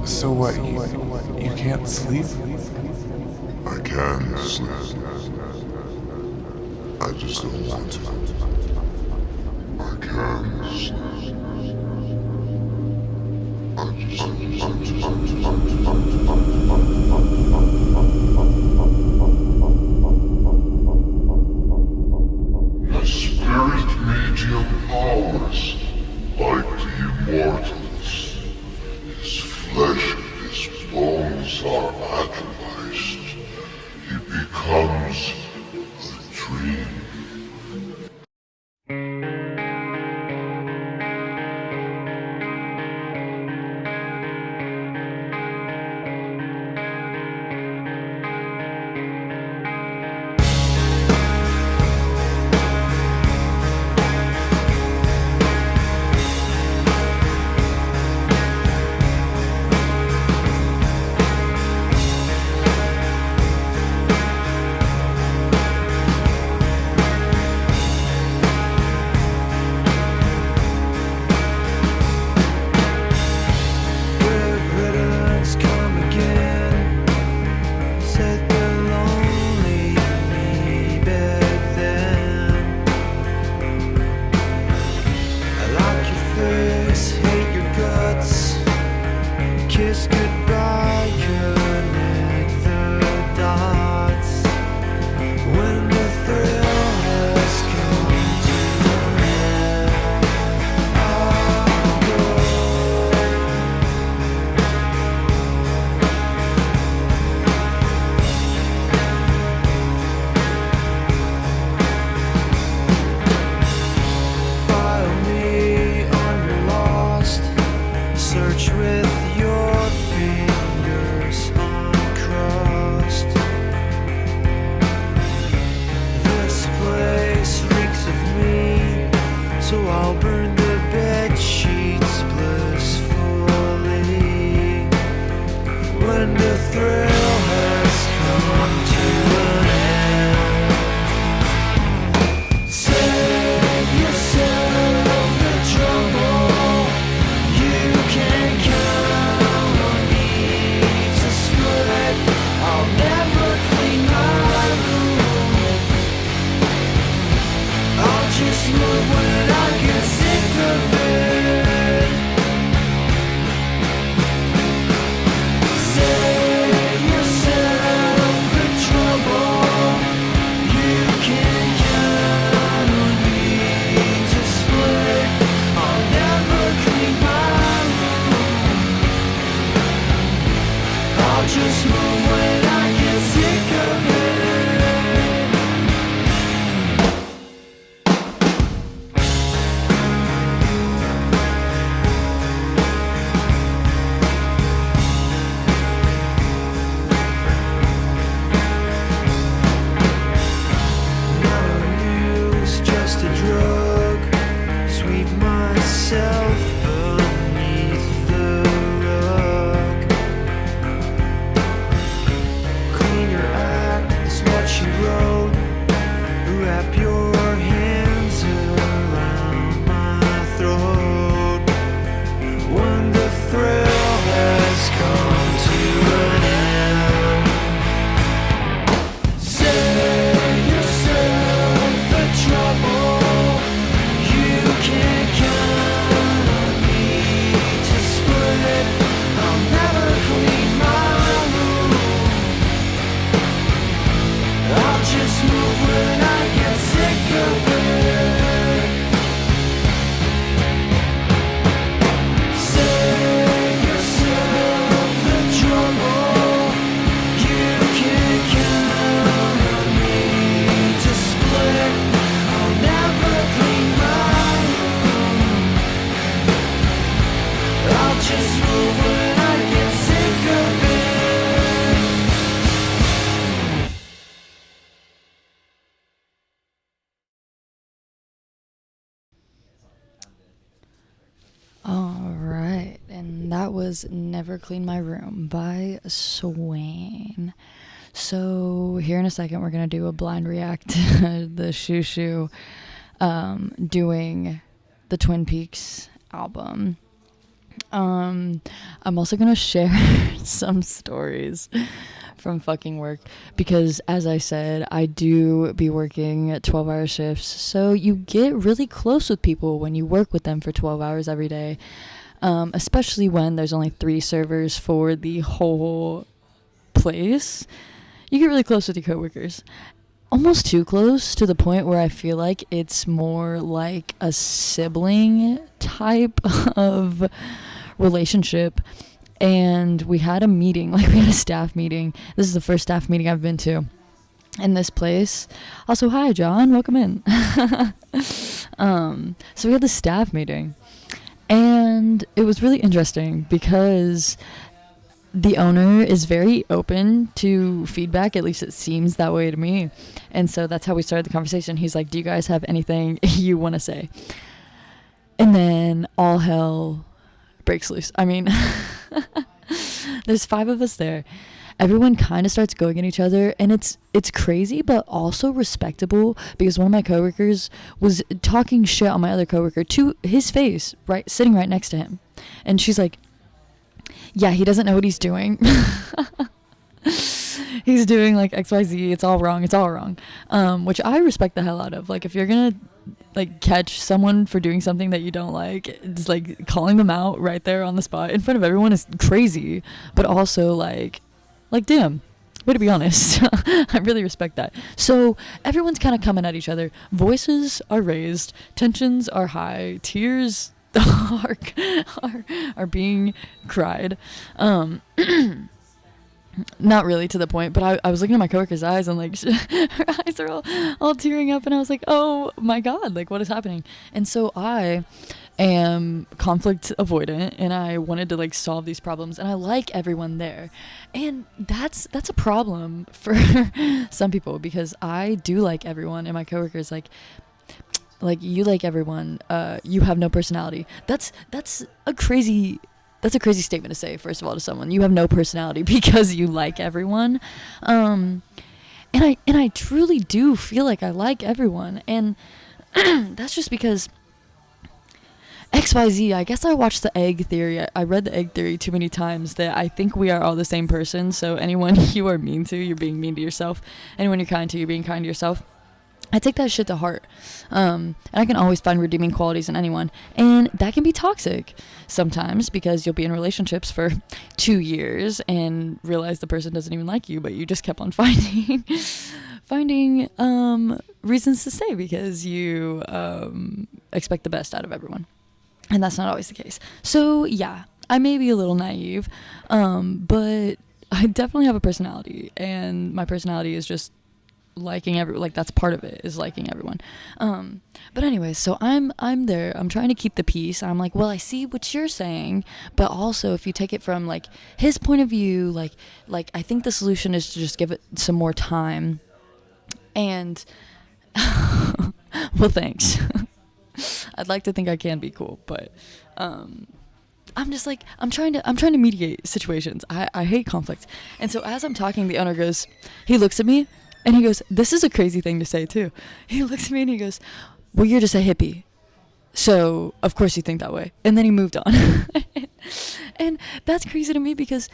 So what, you can't sleep? I can sleep. I just don't want to. I can sleep. The spirit medium powers, like the immortals. His flesh and his bones are atomized. He becomes a dream. move when I get sick of it. Save yourself the trouble. You can count on me to split. I'll never clean my room. I'll just move when I get sick of it. Use just a drug, sweep myself beneath the rug. Clean your act is what she wrote. Wrap your hands around my throat. When the thrill has come to an end, save yourself the trouble. You can count on me to split. I'll never clean my room. I'll just move when I get sick of it. Save yourself the trouble. You can count on me to split. I'll never clean my room. I'll just move when I get sick of it. All right, and that was Never Clean My Room by Swain. So here in a second, we're going to do a blind react to the Shoo Shoo doing the Twin Peaks album. I'm also going to share some stories from fucking work because, as I said, I do be working 12-hour shifts, so you get really close with people when you work with them for 12 hours every day, especially when there's only 3 servers for the whole place. You get really close with your coworkers, almost too close to the point where I feel like it's more like a sibling type of relationship. And we had a meeting, like we had a staff meeting. This is the first staff meeting I've been to in this place. Also, hi, John. Welcome in. So we had the staff meeting. And it was really interesting because the owner is very open to feedback. At least it seems that way to me. And so that's how we started the conversation. He's like, do you guys have anything you want to say? And then all hell breaks loose. I mean... There's 5 of us there. Everyone kind of starts going at each other, and it's crazy but also respectable because one of my coworkers was talking shit on my other coworker to his face, right, sitting right next to him. And she's like, yeah, he doesn't know what he's doing. He's doing like XYZ, it's all wrong, which I respect the hell out of. Like, if you're gonna like catch someone for doing something that you don't like, it's like calling them out right there on the spot in front of everyone is crazy, but also like damn, way to be honest. I really respect that. So everyone's kind of coming at each other, voices are raised, tensions are high, tears are being cried. Not really to the point, but I was looking at my coworker's eyes and like her eyes are all tearing up, and I was like, oh my god, like what is happening? And so I am conflict avoidant, and I wanted to like solve these problems, and I like everyone there, and that's a problem for some people because I do like everyone, and my coworkers like you like everyone, you have no personality. That's a crazy statement to say, first of all, to someone. You have no personality because you like everyone. And I truly do feel like I like everyone. And that's just because XYZ, I guess I watched the egg theory. I read the egg theory too many times that I think we are all the same person. So anyone you are mean to, you're being mean to yourself. Anyone you're kind to, you're being kind to yourself. I take that shit to heart. And I can always find redeeming qualities in anyone. And that can be toxic sometimes, because you'll be in relationships for 2 years and realize the person doesn't even like you, but you just kept on finding reasons to stay because you expect the best out of everyone. And that's not always the case. So yeah, I may be a little naive, but I definitely have a personality, and my personality is just liking that's part of it, is liking everyone. But anyways, so I'm there, I'm trying to keep the peace. I'm like, well, I see what you're saying, but also if you take it from like his point of view, like I think the solution is to just give it some more time. And well, thanks. I'd like to think I can be cool, but I'm just like, I'm trying to mediate situations. I hate conflict. And so as I'm talking, the owner goes, he looks at me and he goes, this is a crazy thing to say too. He looks at me and he goes, well, you're just a hippie, so of course you think that way. And then he moved on. And that's crazy to me, because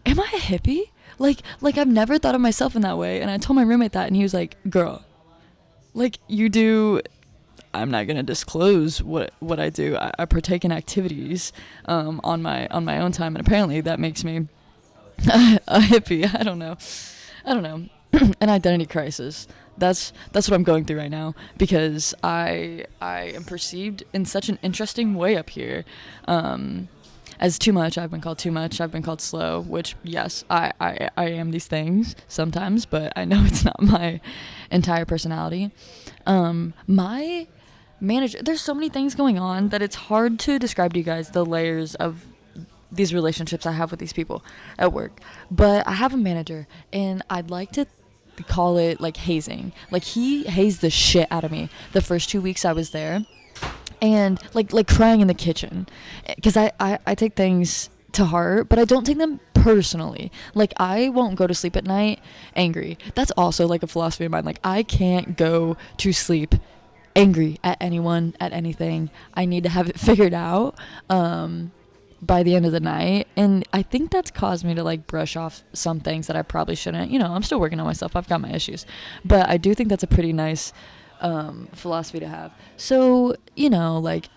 am I a hippie? Like I've never thought of myself in that way. And I told my roommate that, and he was like, girl, like you do, I'm not gonna disclose what I do. I partake in activities on my own time, and apparently that makes me a hippie. I don't know. An identity crisis. That's what I'm going through right now, because I am perceived in such an interesting way up here. As too much. I've been called too much. I've been called slow, which, yes, I am these things sometimes, but I know it's not my entire personality. My manager, there's so many things going on that it's hard to describe to you guys the layers of these relationships I have with these people at work. But I have a manager, and I'd like to call it like hazing. Like, he hazed the shit out of me the first 2 weeks I was there. And like crying in the kitchen, because I take things to heart, but I don't take them personally. Like, I won't go to sleep at night angry. That's also like a philosophy of mine. Like, I can't go to sleep angry at anyone, at anything. I need to have it figured out by the end of the night. And I think that's caused me to like brush off some things that I probably shouldn't. You know, I'm still working on myself. I've got my issues, but I do think that's a pretty nice philosophy to have. So, you know, like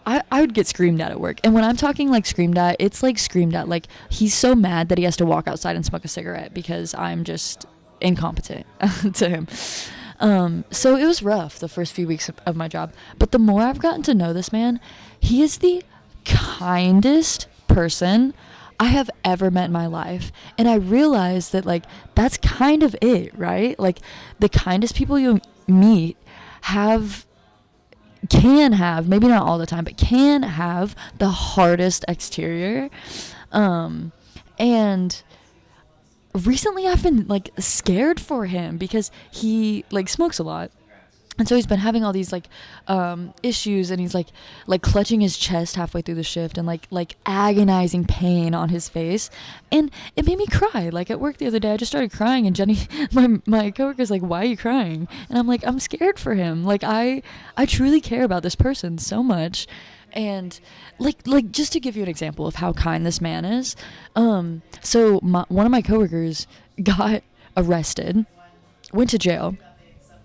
I would get screamed at work. And when I'm talking like screamed at, it's like screamed at like he's so mad that he has to walk outside and smoke a cigarette because I'm just incompetent to him. So it was rough the first few weeks of my job. But the more I've gotten to know this man, he is the kindest person I have ever met in my life. And I realized that like that's kind of it, right? Like the kindest people you meet can have, maybe not all the time, but can have the hardest exterior. And recently I've been like scared for him because he like smokes a lot. And so he's been having all these like issues, and he's like clutching his chest halfway through the shift, and like agonizing pain on his face. And it made me cry. Like at work the other day, I just started crying, and Jenny, my coworker's like, "Why are you crying?" And I'm like, "I'm scared for him. Like I truly care about this person so much." And like just to give you an example of how kind this man is, so one of my coworkers got arrested, went to jail.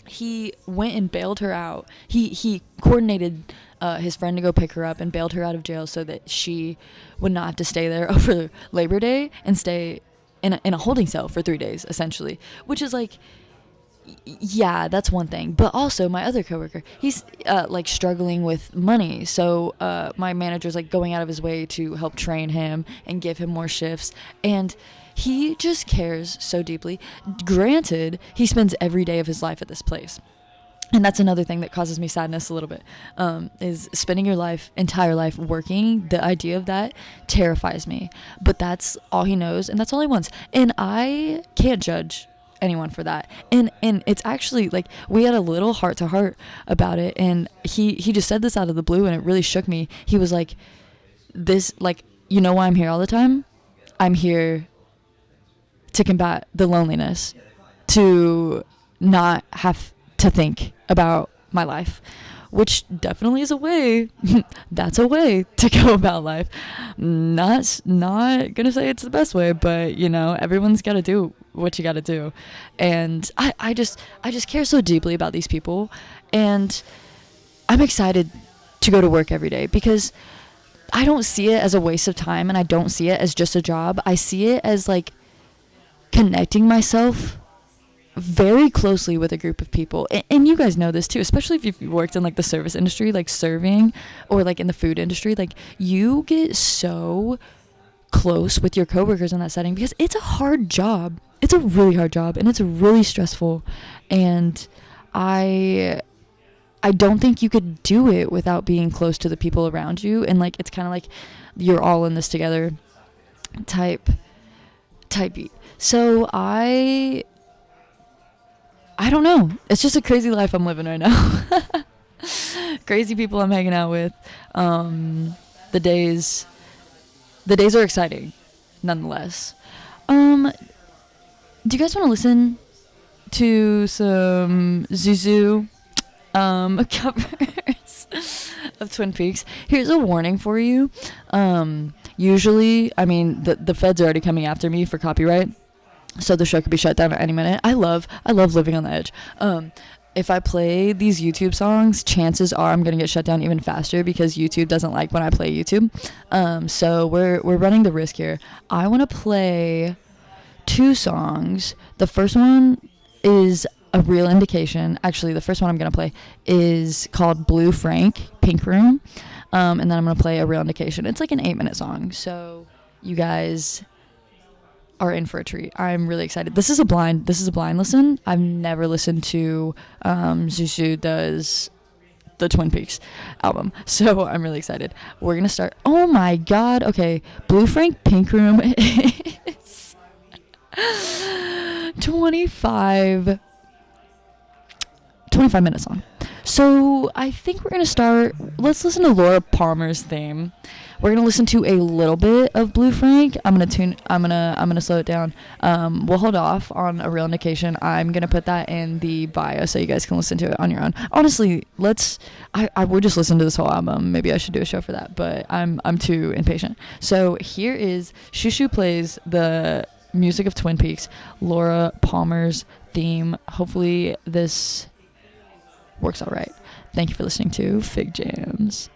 He went and bailed her out. He coordinated his friend to go pick her up and bailed her out of jail so that she would not have to stay there over Labor Day and stay in a holding cell for 3 days, essentially. Which is like, yeah, that's one thing. But also my other coworker, he's like struggling with money. So my manager's like going out of his way to help train him and give him more shifts. And he just cares so deeply. Granted, he spends every day of his life at this place. And that's another thing that causes me sadness a little bit, is spending your entire life working. The idea of that terrifies me. But that's all he knows, and that's all he wants. And I can't judge anyone for that. And it's actually like we had a little heart to heart about it, and he just said this out of the blue, and it really shook me. He was like, this, like, you know why I'm here all the time? I'm here to combat the loneliness, to not have to think about my life, which definitely is a way. That's a way to go about life. Not gonna say it's the best way, but you know, everyone's got to do what you got to do. And I just care so deeply about these people, and I'm excited to go to work every day because I don't see it as a waste of time, and I don't see it as just a job. I see it as like connecting myself very closely with a group of people, and you guys know this too, especially if you've worked in like the service industry, like serving, or like in the food industry. Like, you get so close with your coworkers in that setting because it's a hard job. It's a really hard job, and it's really stressful, and I don't think you could do it without being close to the people around you. And like, it's kind of like you're all in this together type beat. So I don't know. It's just a crazy life I'm living right now. Crazy people I'm hanging out with. The days are exciting, nonetheless. Do you guys want to listen to some Zuzu covers of Twin Peaks? Here's a warning for you. Usually, I mean, the feds are already coming after me for copyright, so the show could be shut down at any minute. I love living on the edge. If I play these YouTube songs, chances are I'm gonna get shut down even faster because YouTube doesn't like when I play YouTube. So we're running the risk here. I want to play 2 songs. The first one is A Real Indication. Actually, the first one I'm gonna play is called Blue Frank, Pink Room. And then I'm gonna play A Real Indication. It's like an 8-minute song, so you guys are in for a treat. I'm really excited. This is a blind listen. I've never listened to Zuzu does the Twin Peaks album, so I'm really excited. We're gonna start. Oh my god. Okay, Blue Frank, Pink Room is 25 minute song. So I think we're gonna start. Let's listen to Laura Palmer's theme. We're gonna listen to a little bit of Blue Frank. I'm gonna slow it down. We'll hold off on A Real Indication. I'm gonna put that in the bio so you guys can listen to it on your own. Honestly, I would just listen to this whole album. Maybe I should do a show for that, but I'm too impatient. So here is Shushu plays the music of Twin Peaks, Laura Palmer's theme. Hopefully this works all right. Thank you for listening to Figjams.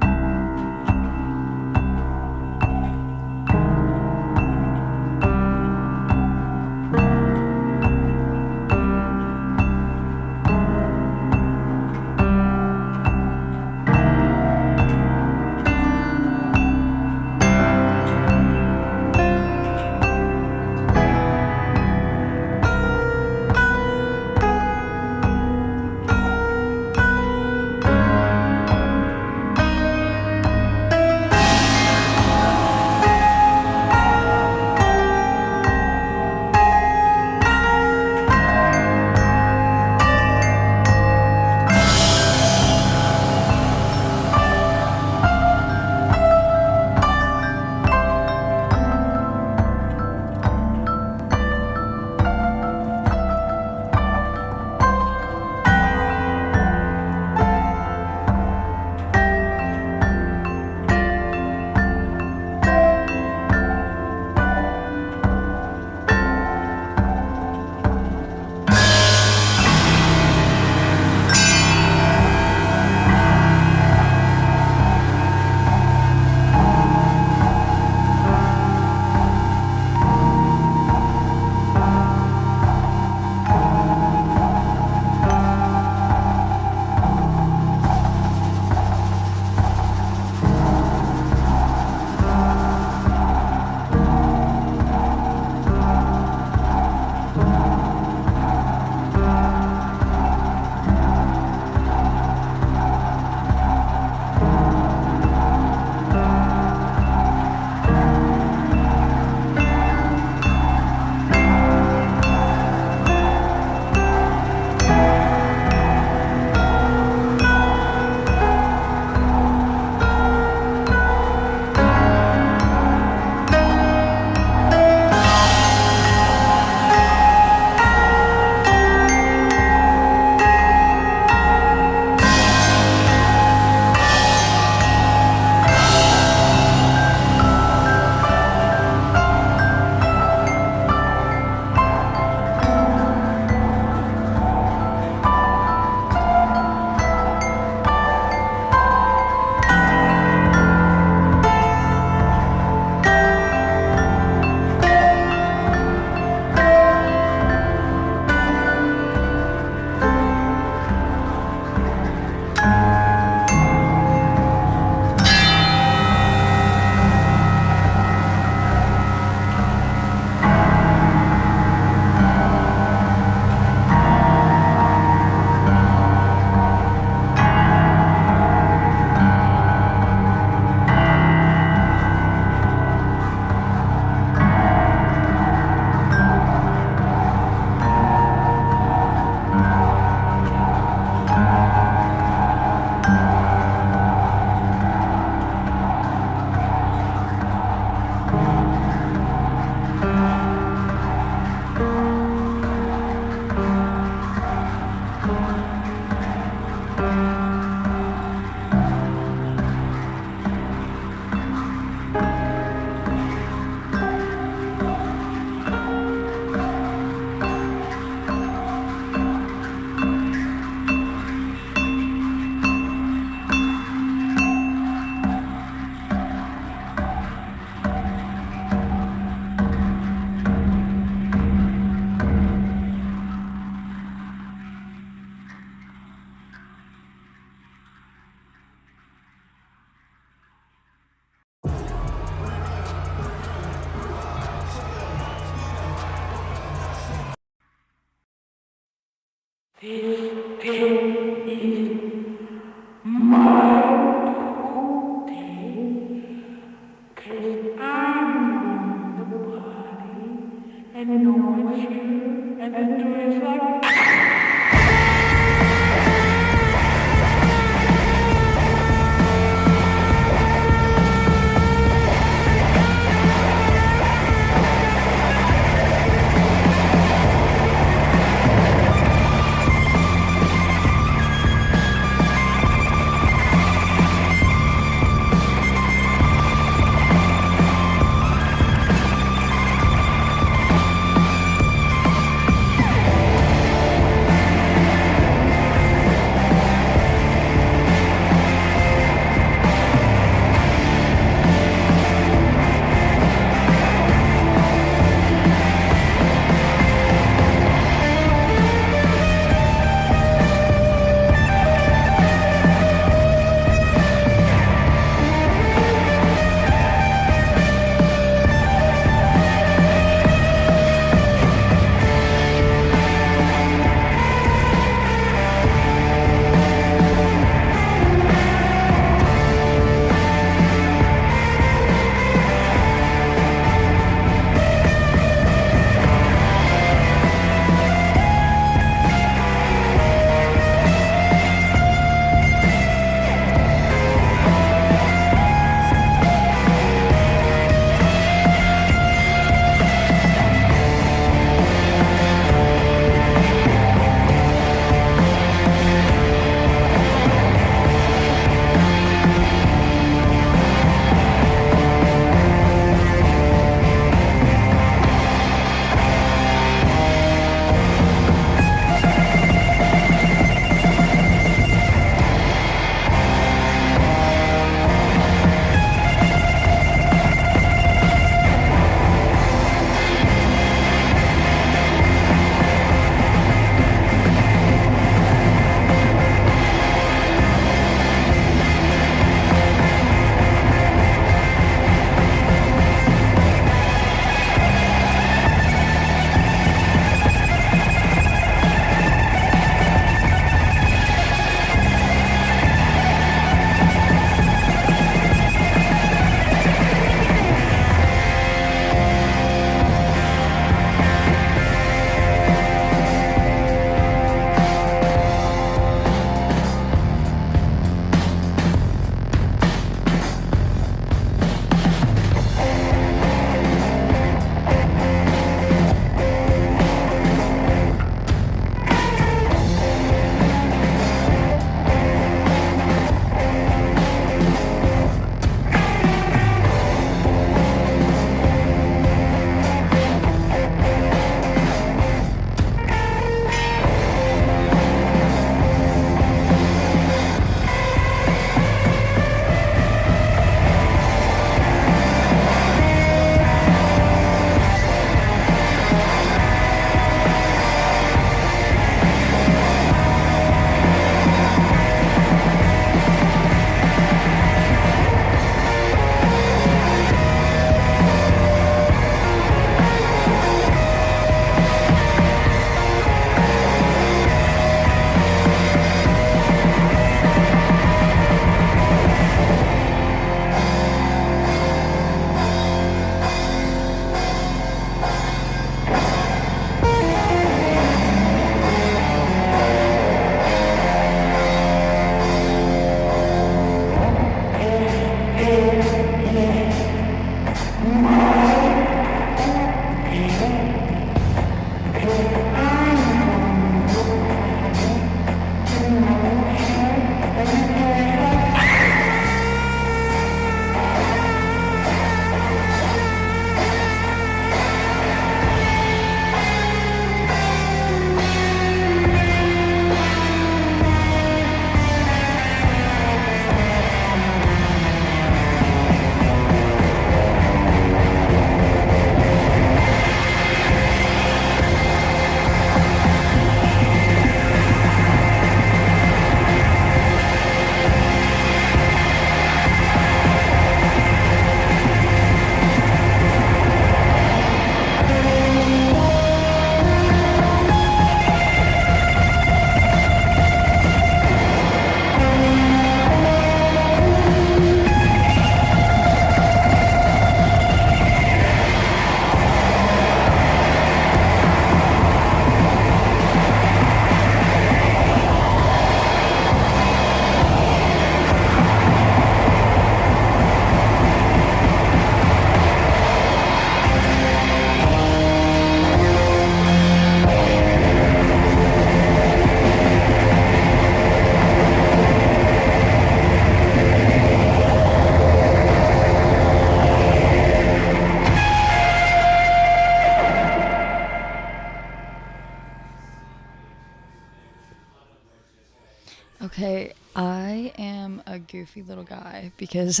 goofy little guy because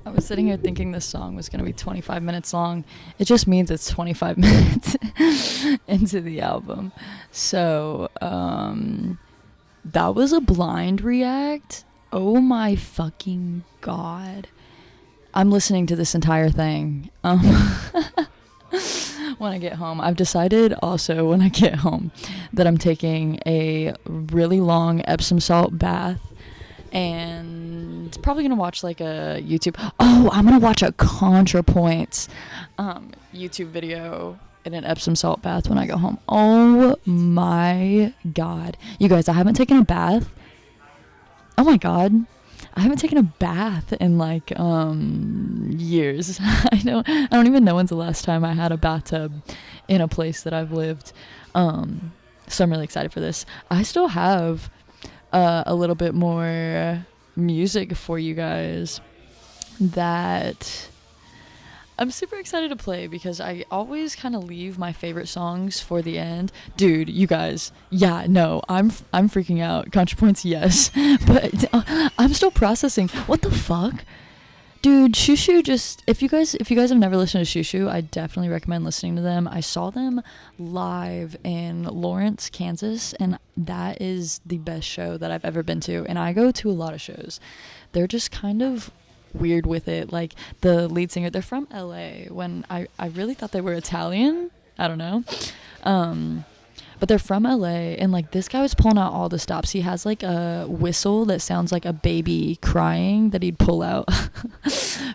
I was sitting here thinking this song was going to be 25 minutes long. It just means it's 25 minutes into the album. So, that was a blind react. Oh my fucking god. I'm listening to this entire thing. When I get home. I've decided also when I get home that I'm taking a really long Epsom salt bath and probably gonna watch like a YouTube. Oh, I'm gonna watch a ContraPoints YouTube video in an Epsom salt bath when I go home. Oh my god. You guys, I haven't taken a bath. Oh my god. I haven't taken a bath in like years. I don't even know when's the last time I had a bathtub in a place that I've lived. So I'm really excited for this. I still have a little bit more music for you guys that I'm super excited to play because I always kind of leave my favorite songs for the end. Dude, you guys, yeah, no, I'm freaking out. ContraPoints, yes, but I'm still processing. What the fuck? Dude, Shushu just, if you guys have never listened to Shushu, I definitely recommend listening to them. I saw them live in Lawrence, Kansas, and that is the best show that I've ever been to. And I go to a lot of shows. They're just kind of weird with it. Like the lead singer, they're from LA, when I really thought they were Italian. I don't know. But they're from LA, and like this guy was pulling out all the stops. He has like a whistle that sounds like a baby crying that he'd pull out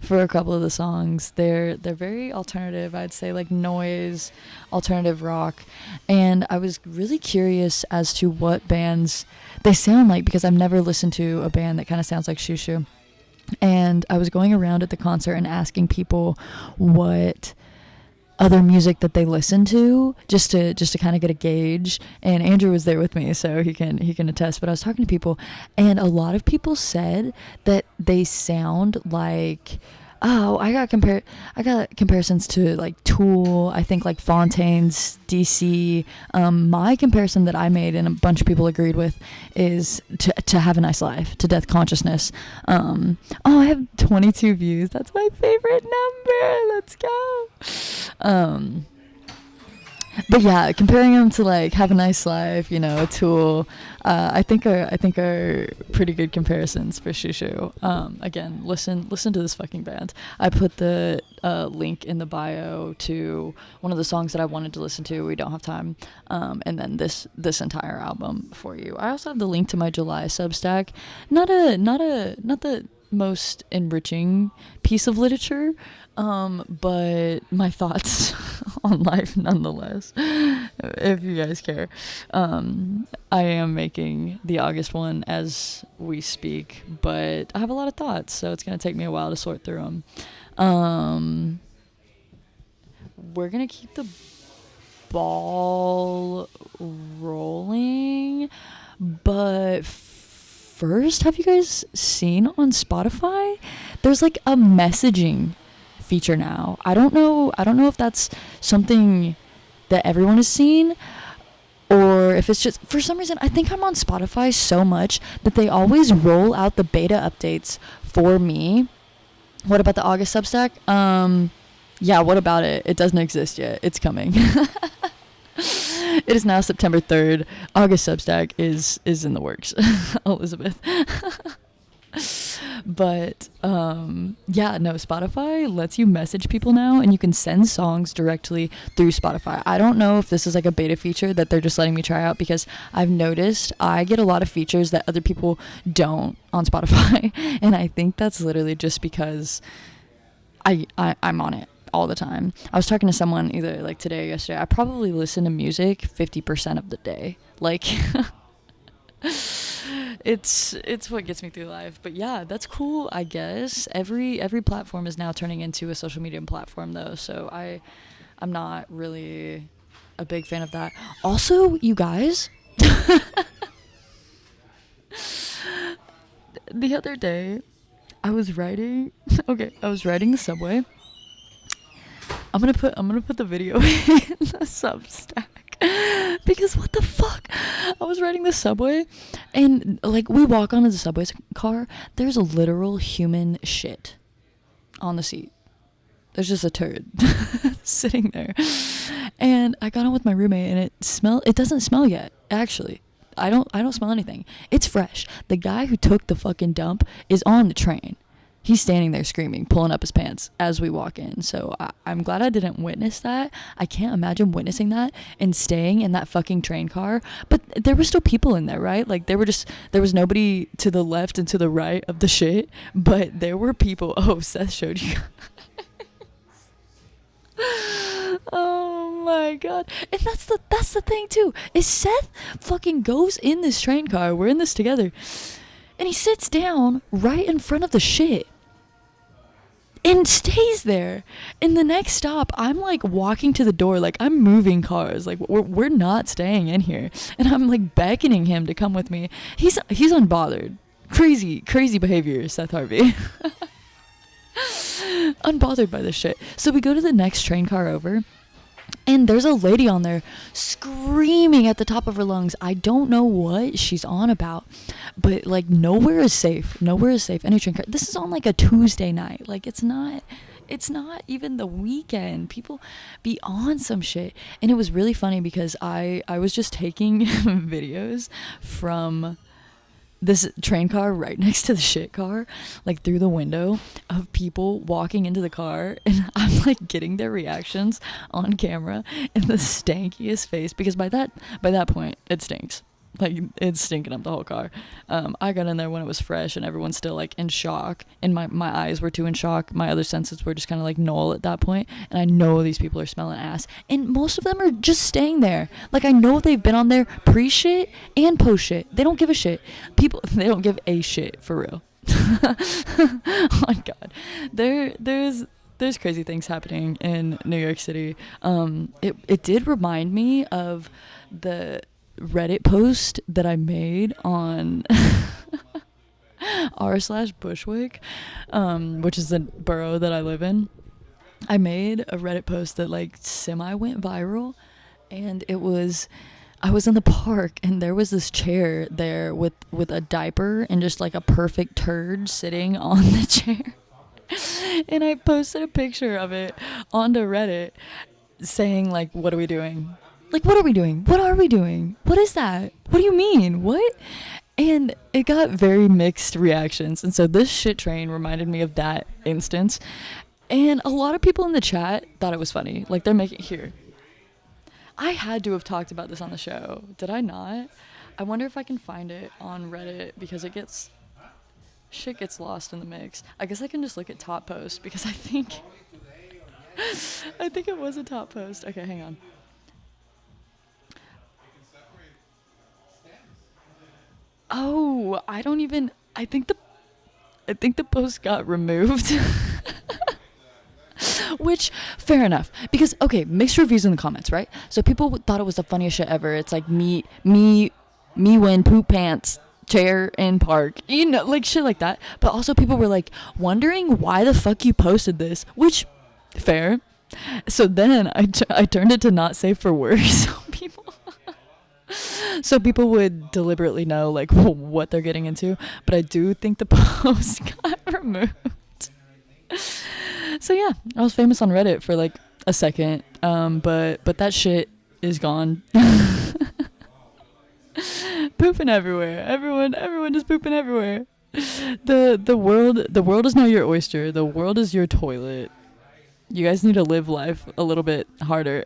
for a couple of the songs. They're very alternative, I'd say, like noise, alternative rock. And I was really curious as to what bands they sound like because I've never listened to a band that kind of sounds like Shushu. And I was going around at the concert and asking people what other music that they listen to, just to kind of get a gauge. And Andrew was there with me, so he can attest. But I was talking to people, and a lot of people said that they sound like, oh, I got comparisons to like Tool, I think like Fontaine's DC. My comparison that I made and a bunch of people agreed with is to Have a Nice Life, to Death Consciousness. Oh, I have 22 views. That's my favorite number. Let's go. But yeah, comparing them to like Have a Nice Life, you know, Tool, I think are pretty good comparisons for Shushu. Again, listen to this fucking band. I put the link in the bio to one of the songs that I wanted to listen to. We don't have time, and then this entire album for you. I also have the link to my July Substack. Not the most enriching piece of literature, but my thoughts on life nonetheless, if you guys care. I am making the August one as we speak, but I have a lot of thoughts, so it's going to take me a while to sort through them. We're going to keep the ball rolling, but first, have you guys seen on Spotify? There's like a messaging feature now. I don't know if that's something that everyone has seen, or if it's just, for some reason, I think I'm on Spotify so much that they always roll out the beta updates for me. What about the August Substack? Yeah, what about it? It doesn't exist yet. It's coming. It is now September 3rd. August Substack is in the works. Elizabeth. But yeah, no, Spotify lets you message people now, and you can send songs directly through Spotify. I don't know if this is like a beta feature that they're just letting me try out, because I've noticed I get a lot of features that other people don't on Spotify. And I think that's literally just because I'm on it all the time. I was talking to someone either like today or yesterday. I probably listen to music 50% of the day. Like it's what gets me through life. But yeah, that's cool, I guess. Every platform is now turning into a social media platform though, so I'm not really a big fan of that. Also, you guys, the other day I was riding the subway. I'm gonna put the video in the Substack because what the fuck? I was riding the subway, and like we walk onto the subway car. There's a literal human shit on the seat. There's just a turd sitting there, and I got on with my roommate, and it doesn't smell yet. Actually, I don't smell anything. It's fresh. The guy who took the fucking dump is on the train. He's standing there screaming, pulling up his pants as we walk in. So I'm glad I didn't witness that. I can't imagine witnessing that and staying in that fucking train car. But there were still people in there, right? Like there was nobody to the left and to the right of the shit. But there were people. Oh, Seth showed you. Oh my god. And that's the thing too. Is Seth fucking goes in this train car. We're in this together. And he sits down right in front of the shit and stays there. In the next stop, I'm like walking to the door, like I'm moving cars, like we're not staying in here. And I'm like beckoning him to come with me. He's unbothered. Crazy behavior, Seth Harvey. Unbothered by this shit. So we go to the next train car over. And there's a lady on there screaming at the top of her lungs. I don't know what she's on about, but like nowhere is safe. Any train car. This is on like a Tuesday night. Like it's not even the weekend. People be on some shit. And it was really funny because I was just taking videos from this train car right next to the shit car, like through the window, of people walking into the car, and I'm like getting their reactions on camera in the stankiest face, because by that point it stinks. Like it's stinking up the whole car. I got in there when it was fresh and everyone's still like in shock, and my eyes were too in shock. My other senses were just kind of like null at that point, and I know these people are smelling ass, and most of them are just staying there. Like I know they've been on there pre-shit and post-shit. They don't give a shit. They don't give a shit, for real. Oh my god. There's crazy things happening in New York City. It did remind me of the Reddit post that I made on r/Bushwick, which is the borough that I live in. I made a Reddit post that like semi went viral, and I was in the park, and there was this chair there with a diaper and just like a perfect turd sitting on the chair. And I posted a picture of it onto Reddit saying like, what are we doing? Like, what are we doing? What are we doing? What is that? What do you mean? What? And it got very mixed reactions. And so this shit train reminded me of that instance. And a lot of people in the chat thought it was funny. Like, they're making... Here. I had to have talked about this on the show. Did I not? I wonder if I can find it on Reddit, because it gets... Shit gets lost in the mix. I guess I can just look at top post, because I think... I think it was a top post. Okay, hang on. Oh, I think the post got removed. Which, fair enough. Because, okay, mixed reviews in the comments, right? So people thought it was the funniest shit ever. It's like me when poop pants, chair in park. You know, like shit like that. But also people were like, wondering why the fuck you posted this. Which, fair. So then I turned it to not safe for work. So people would deliberately know like what they're getting into, but I do think the post got removed. So yeah, I was famous on Reddit for like a second, but that shit is gone. Pooping everywhere. Everyone is pooping everywhere. The world is now your oyster. The world is your toilet. You guys need to live life a little bit harder.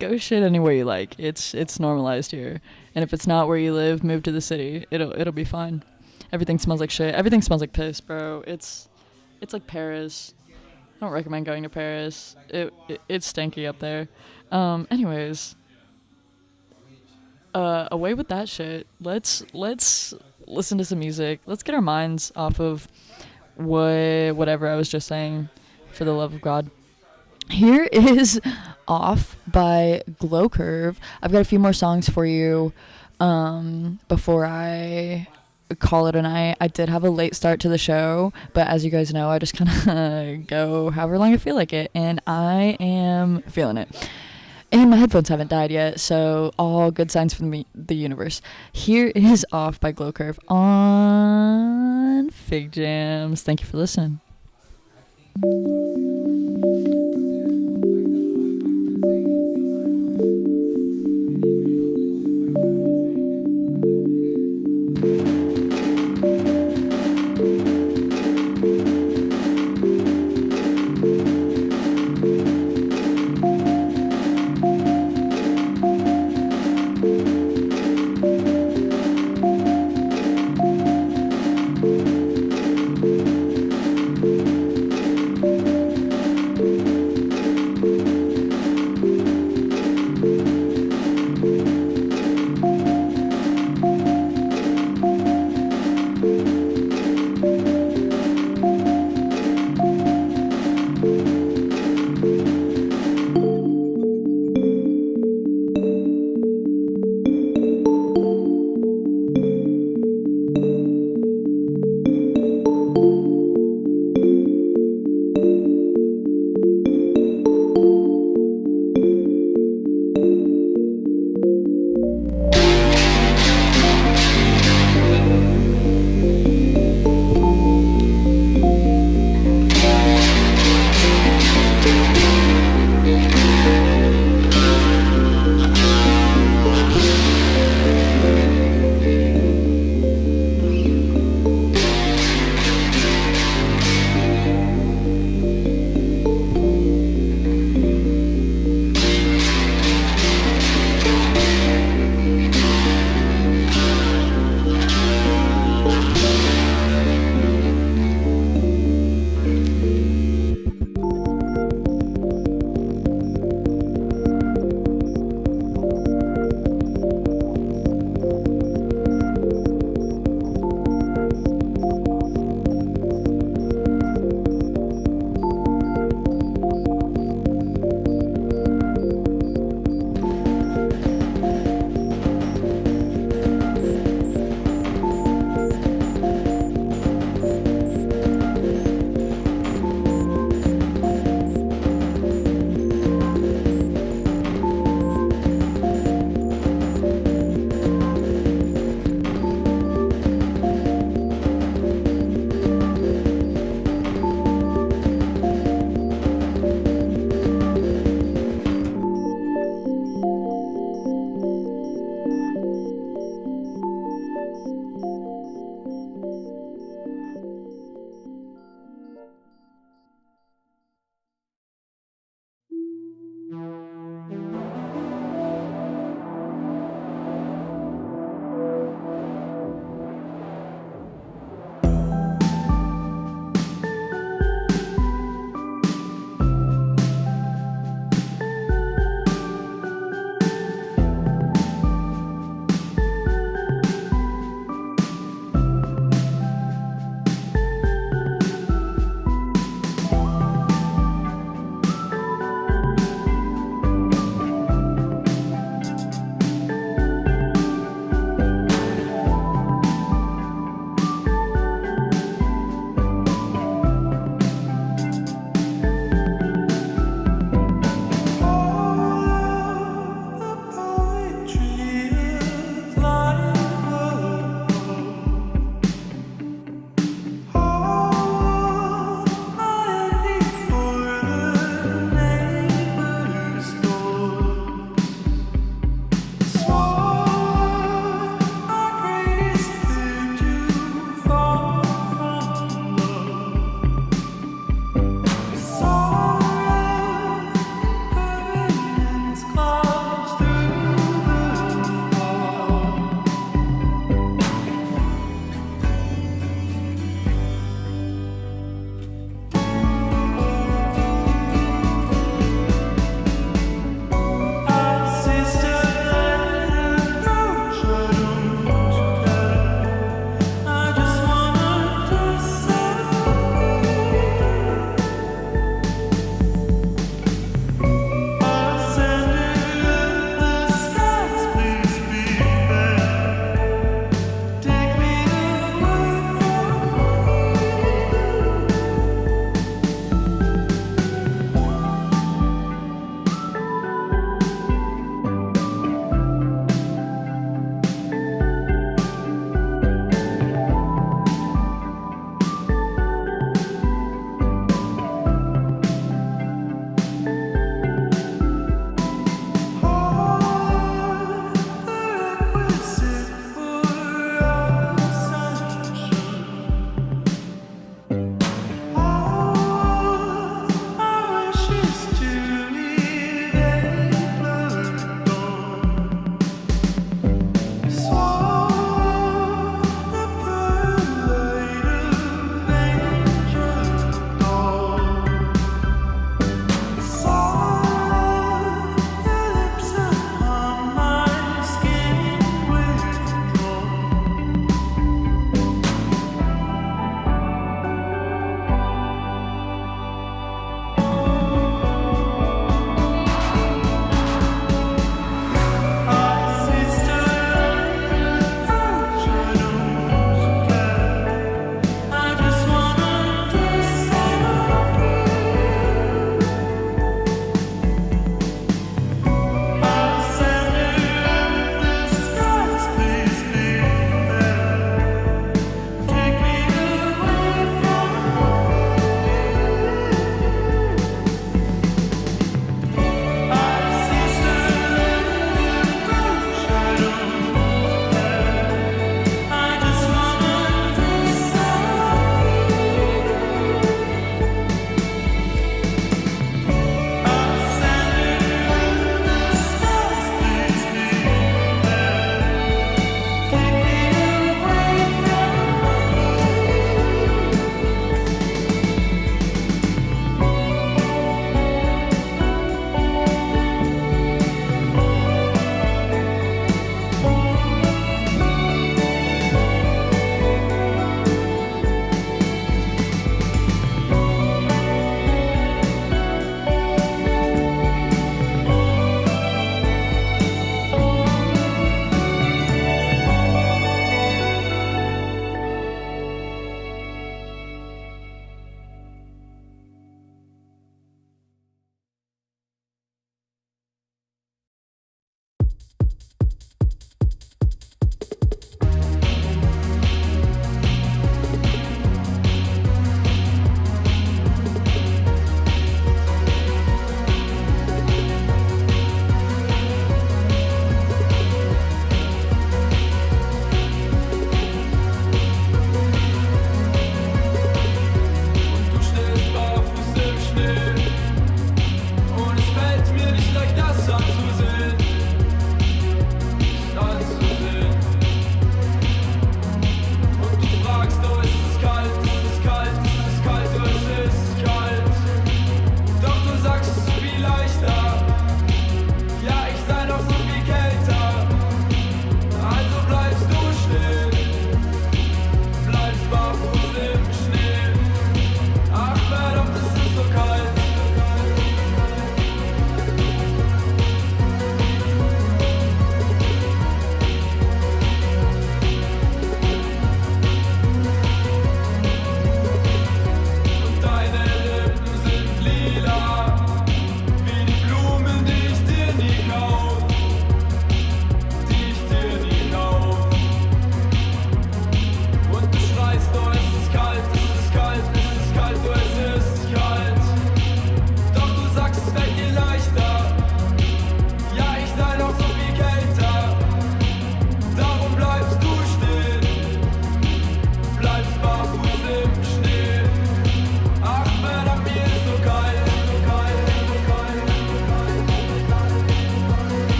Go shit anywhere you like. It's normalized here. And if it's not where you live, move to the city. It'll be fine. Everything smells like shit. Everything smells like piss, bro. It's like Paris. I don't recommend going to Paris. It's stinky up there. Anyways, away with that shit. Let's listen to some music. Let's get our minds off of whatever I was just saying, for the love of God. Here is Off by Glow Curve. I've got a few more songs for you before I call it a night. I did have a late start to the show, but as you guys know, I just kind of go however long I feel like it, and I am feeling it. And my headphones haven't died yet, so all good signs from the universe. Here is Off by Glow Curve on Figjams. Thank you for listening.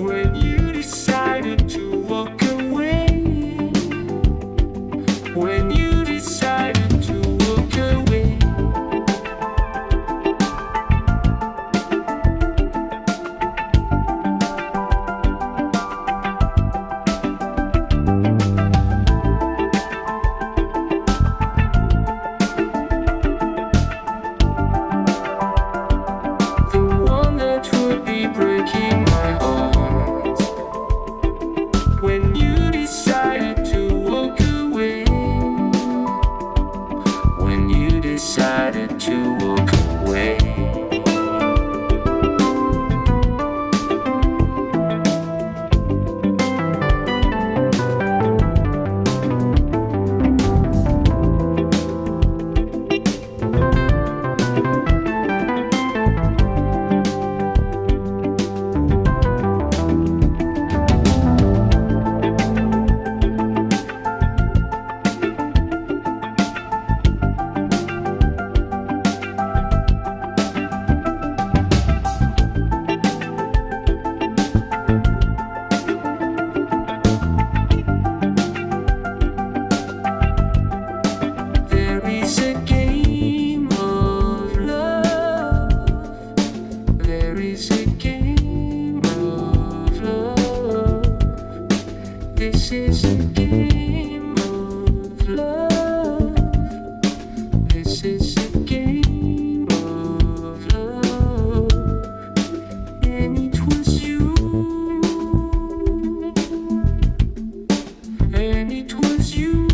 when you decided to walk away. When you decided to walk away. The one that would be breaking my heart. When you decided to walk away. When you decided to walk away. There is a game of love. There is a game of love. This is a game of love. This is a game of love. And it was you. And it was you.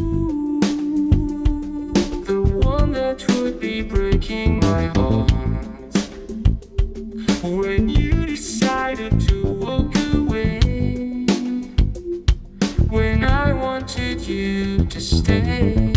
The one that would be breaking my heart. When you decided to walk away. When I wanted you to stay.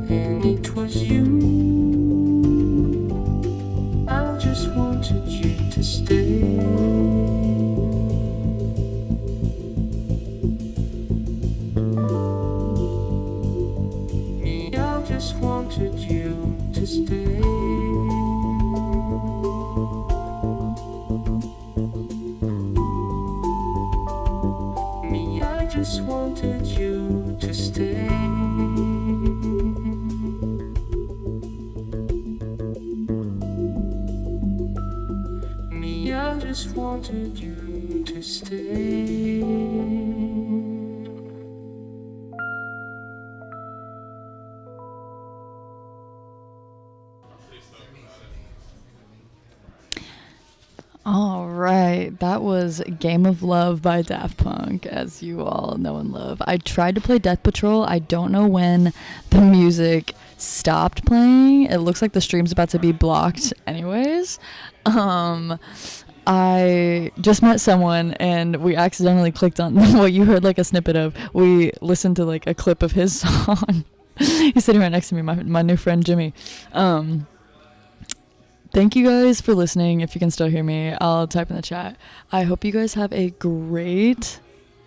And it was you. I just wanted you to stay. Me, I just wanted you to stay. Me, I just wanted you to stay. Me, I just wanted you to stay. All right, that was Game of Love by Daft Punk, as you all know and love. I tried to play Death Patrol. I don't know when the music stopped playing. It looks like the stream's about to be blocked anyways. I just met someone and we accidentally clicked on what you heard like a snippet of. We listened to like a clip of his song. He's sitting right next to me, my new friend Jimmy. Thank you guys for listening. If you can still hear me, I'll type in the chat. I hope you guys have a great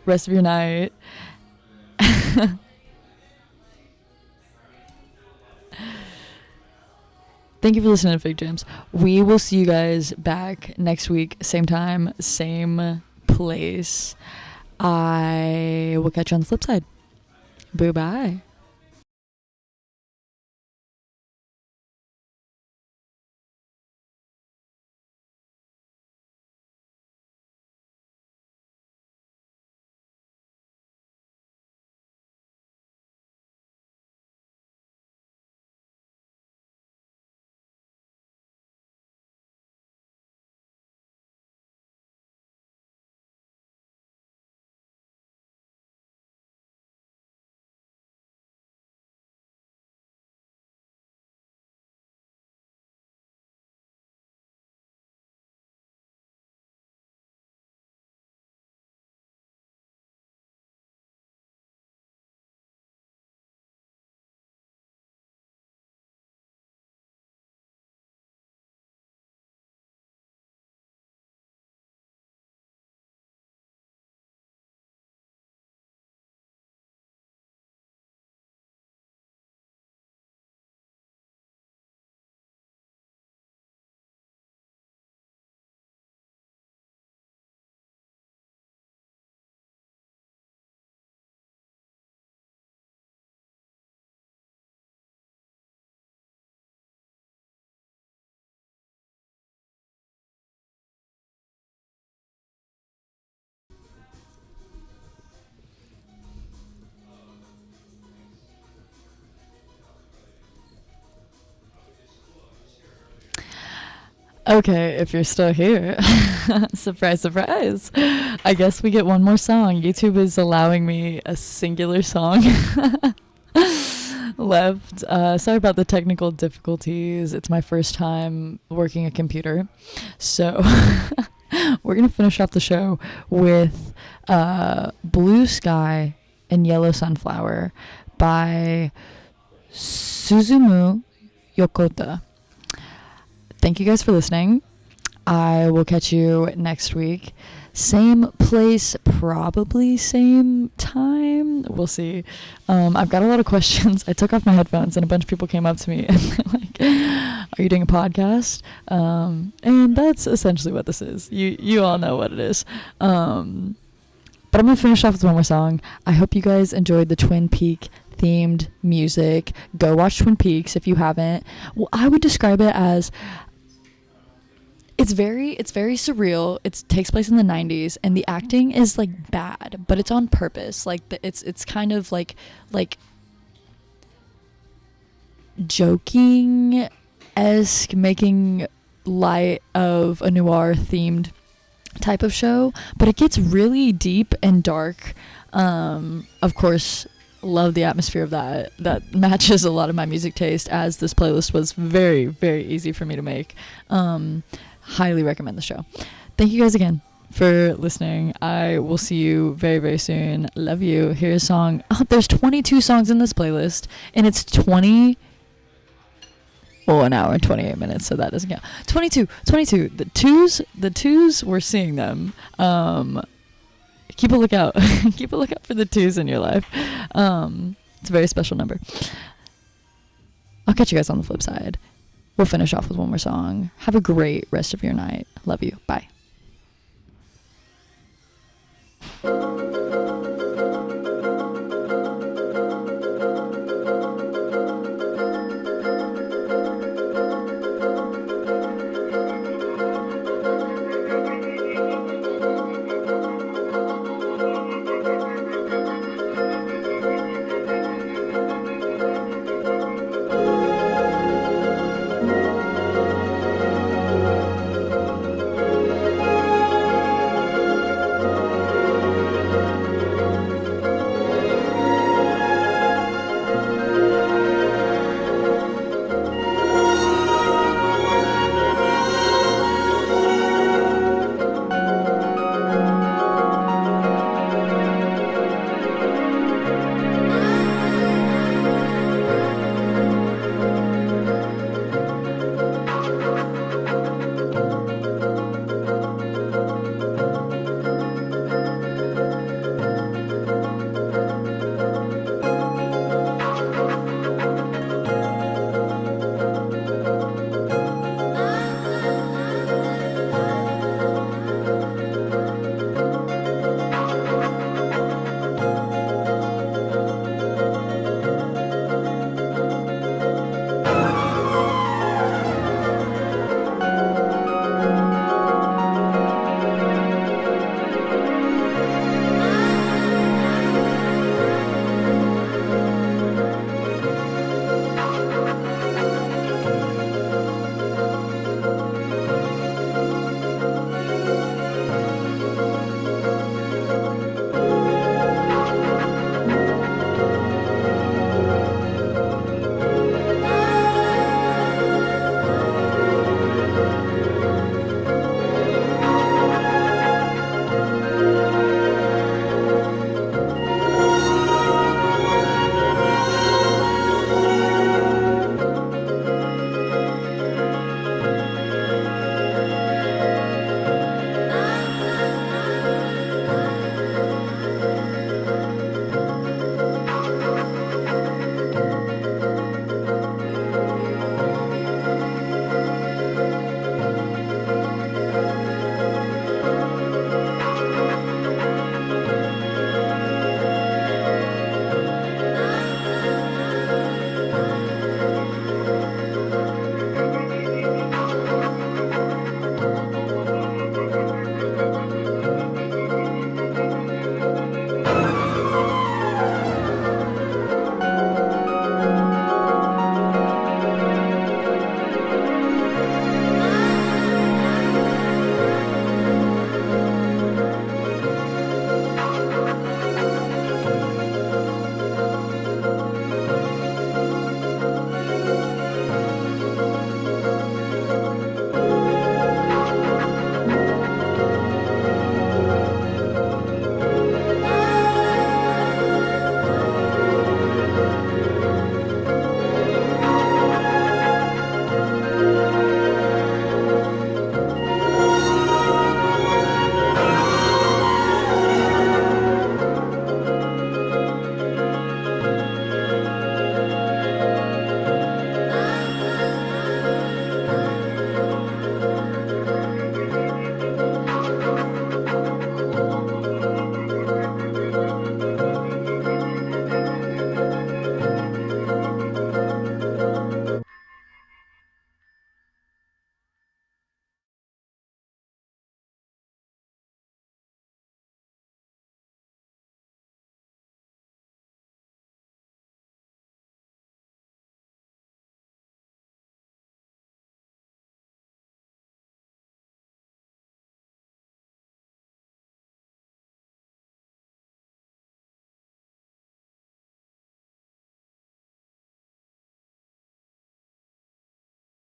rest of your night. Thank you for listening to Figjams. We will see you guys back next week, same time, same place. I will catch you on the flip side. Bye-bye. Okay, if you're still here, surprise, surprise. I guess we get one more song. YouTube is allowing me a singular song left. Sorry about the technical difficulties. It's my first time working a computer. So we're going to finish off the show with Blue Sky and Yellow Sunflower by Suzumu Yokota. Thank you guys for listening. I will catch you next week. Same place, probably same time. We'll see. I've got a lot of questions. I took off my headphones and a bunch of people came up to me and they're like, are you doing a podcast? And that's essentially what this is. You all know what it is. But I'm going to finish off with one more song. I hope you guys enjoyed the Twin Peak themed music. Go watch Twin Peaks if you haven't. Well, I would describe it as it's very surreal. It takes place in the 90s and the acting is like bad, but it's on purpose. Like it's kind of like joking-esque, making light of a noir themed type of show, but it gets really deep and dark. Of course, love the atmosphere of that matches a lot of my music taste, as this playlist was very, very easy for me to make. Highly recommend the show. Thank you guys again for listening. I will see you very, very soon. Love you. Here's a song. There's 22 songs in this playlist and it's an hour and 28 minutes, so that doesn't count. 22. The twos, we're seeing them. Keep a lookout. Keep a lookout for the twos in your life. It's a very special number. I'll catch you guys on the flip side. We'll finish off with one more song. Have a great rest of your night. Love you. Bye.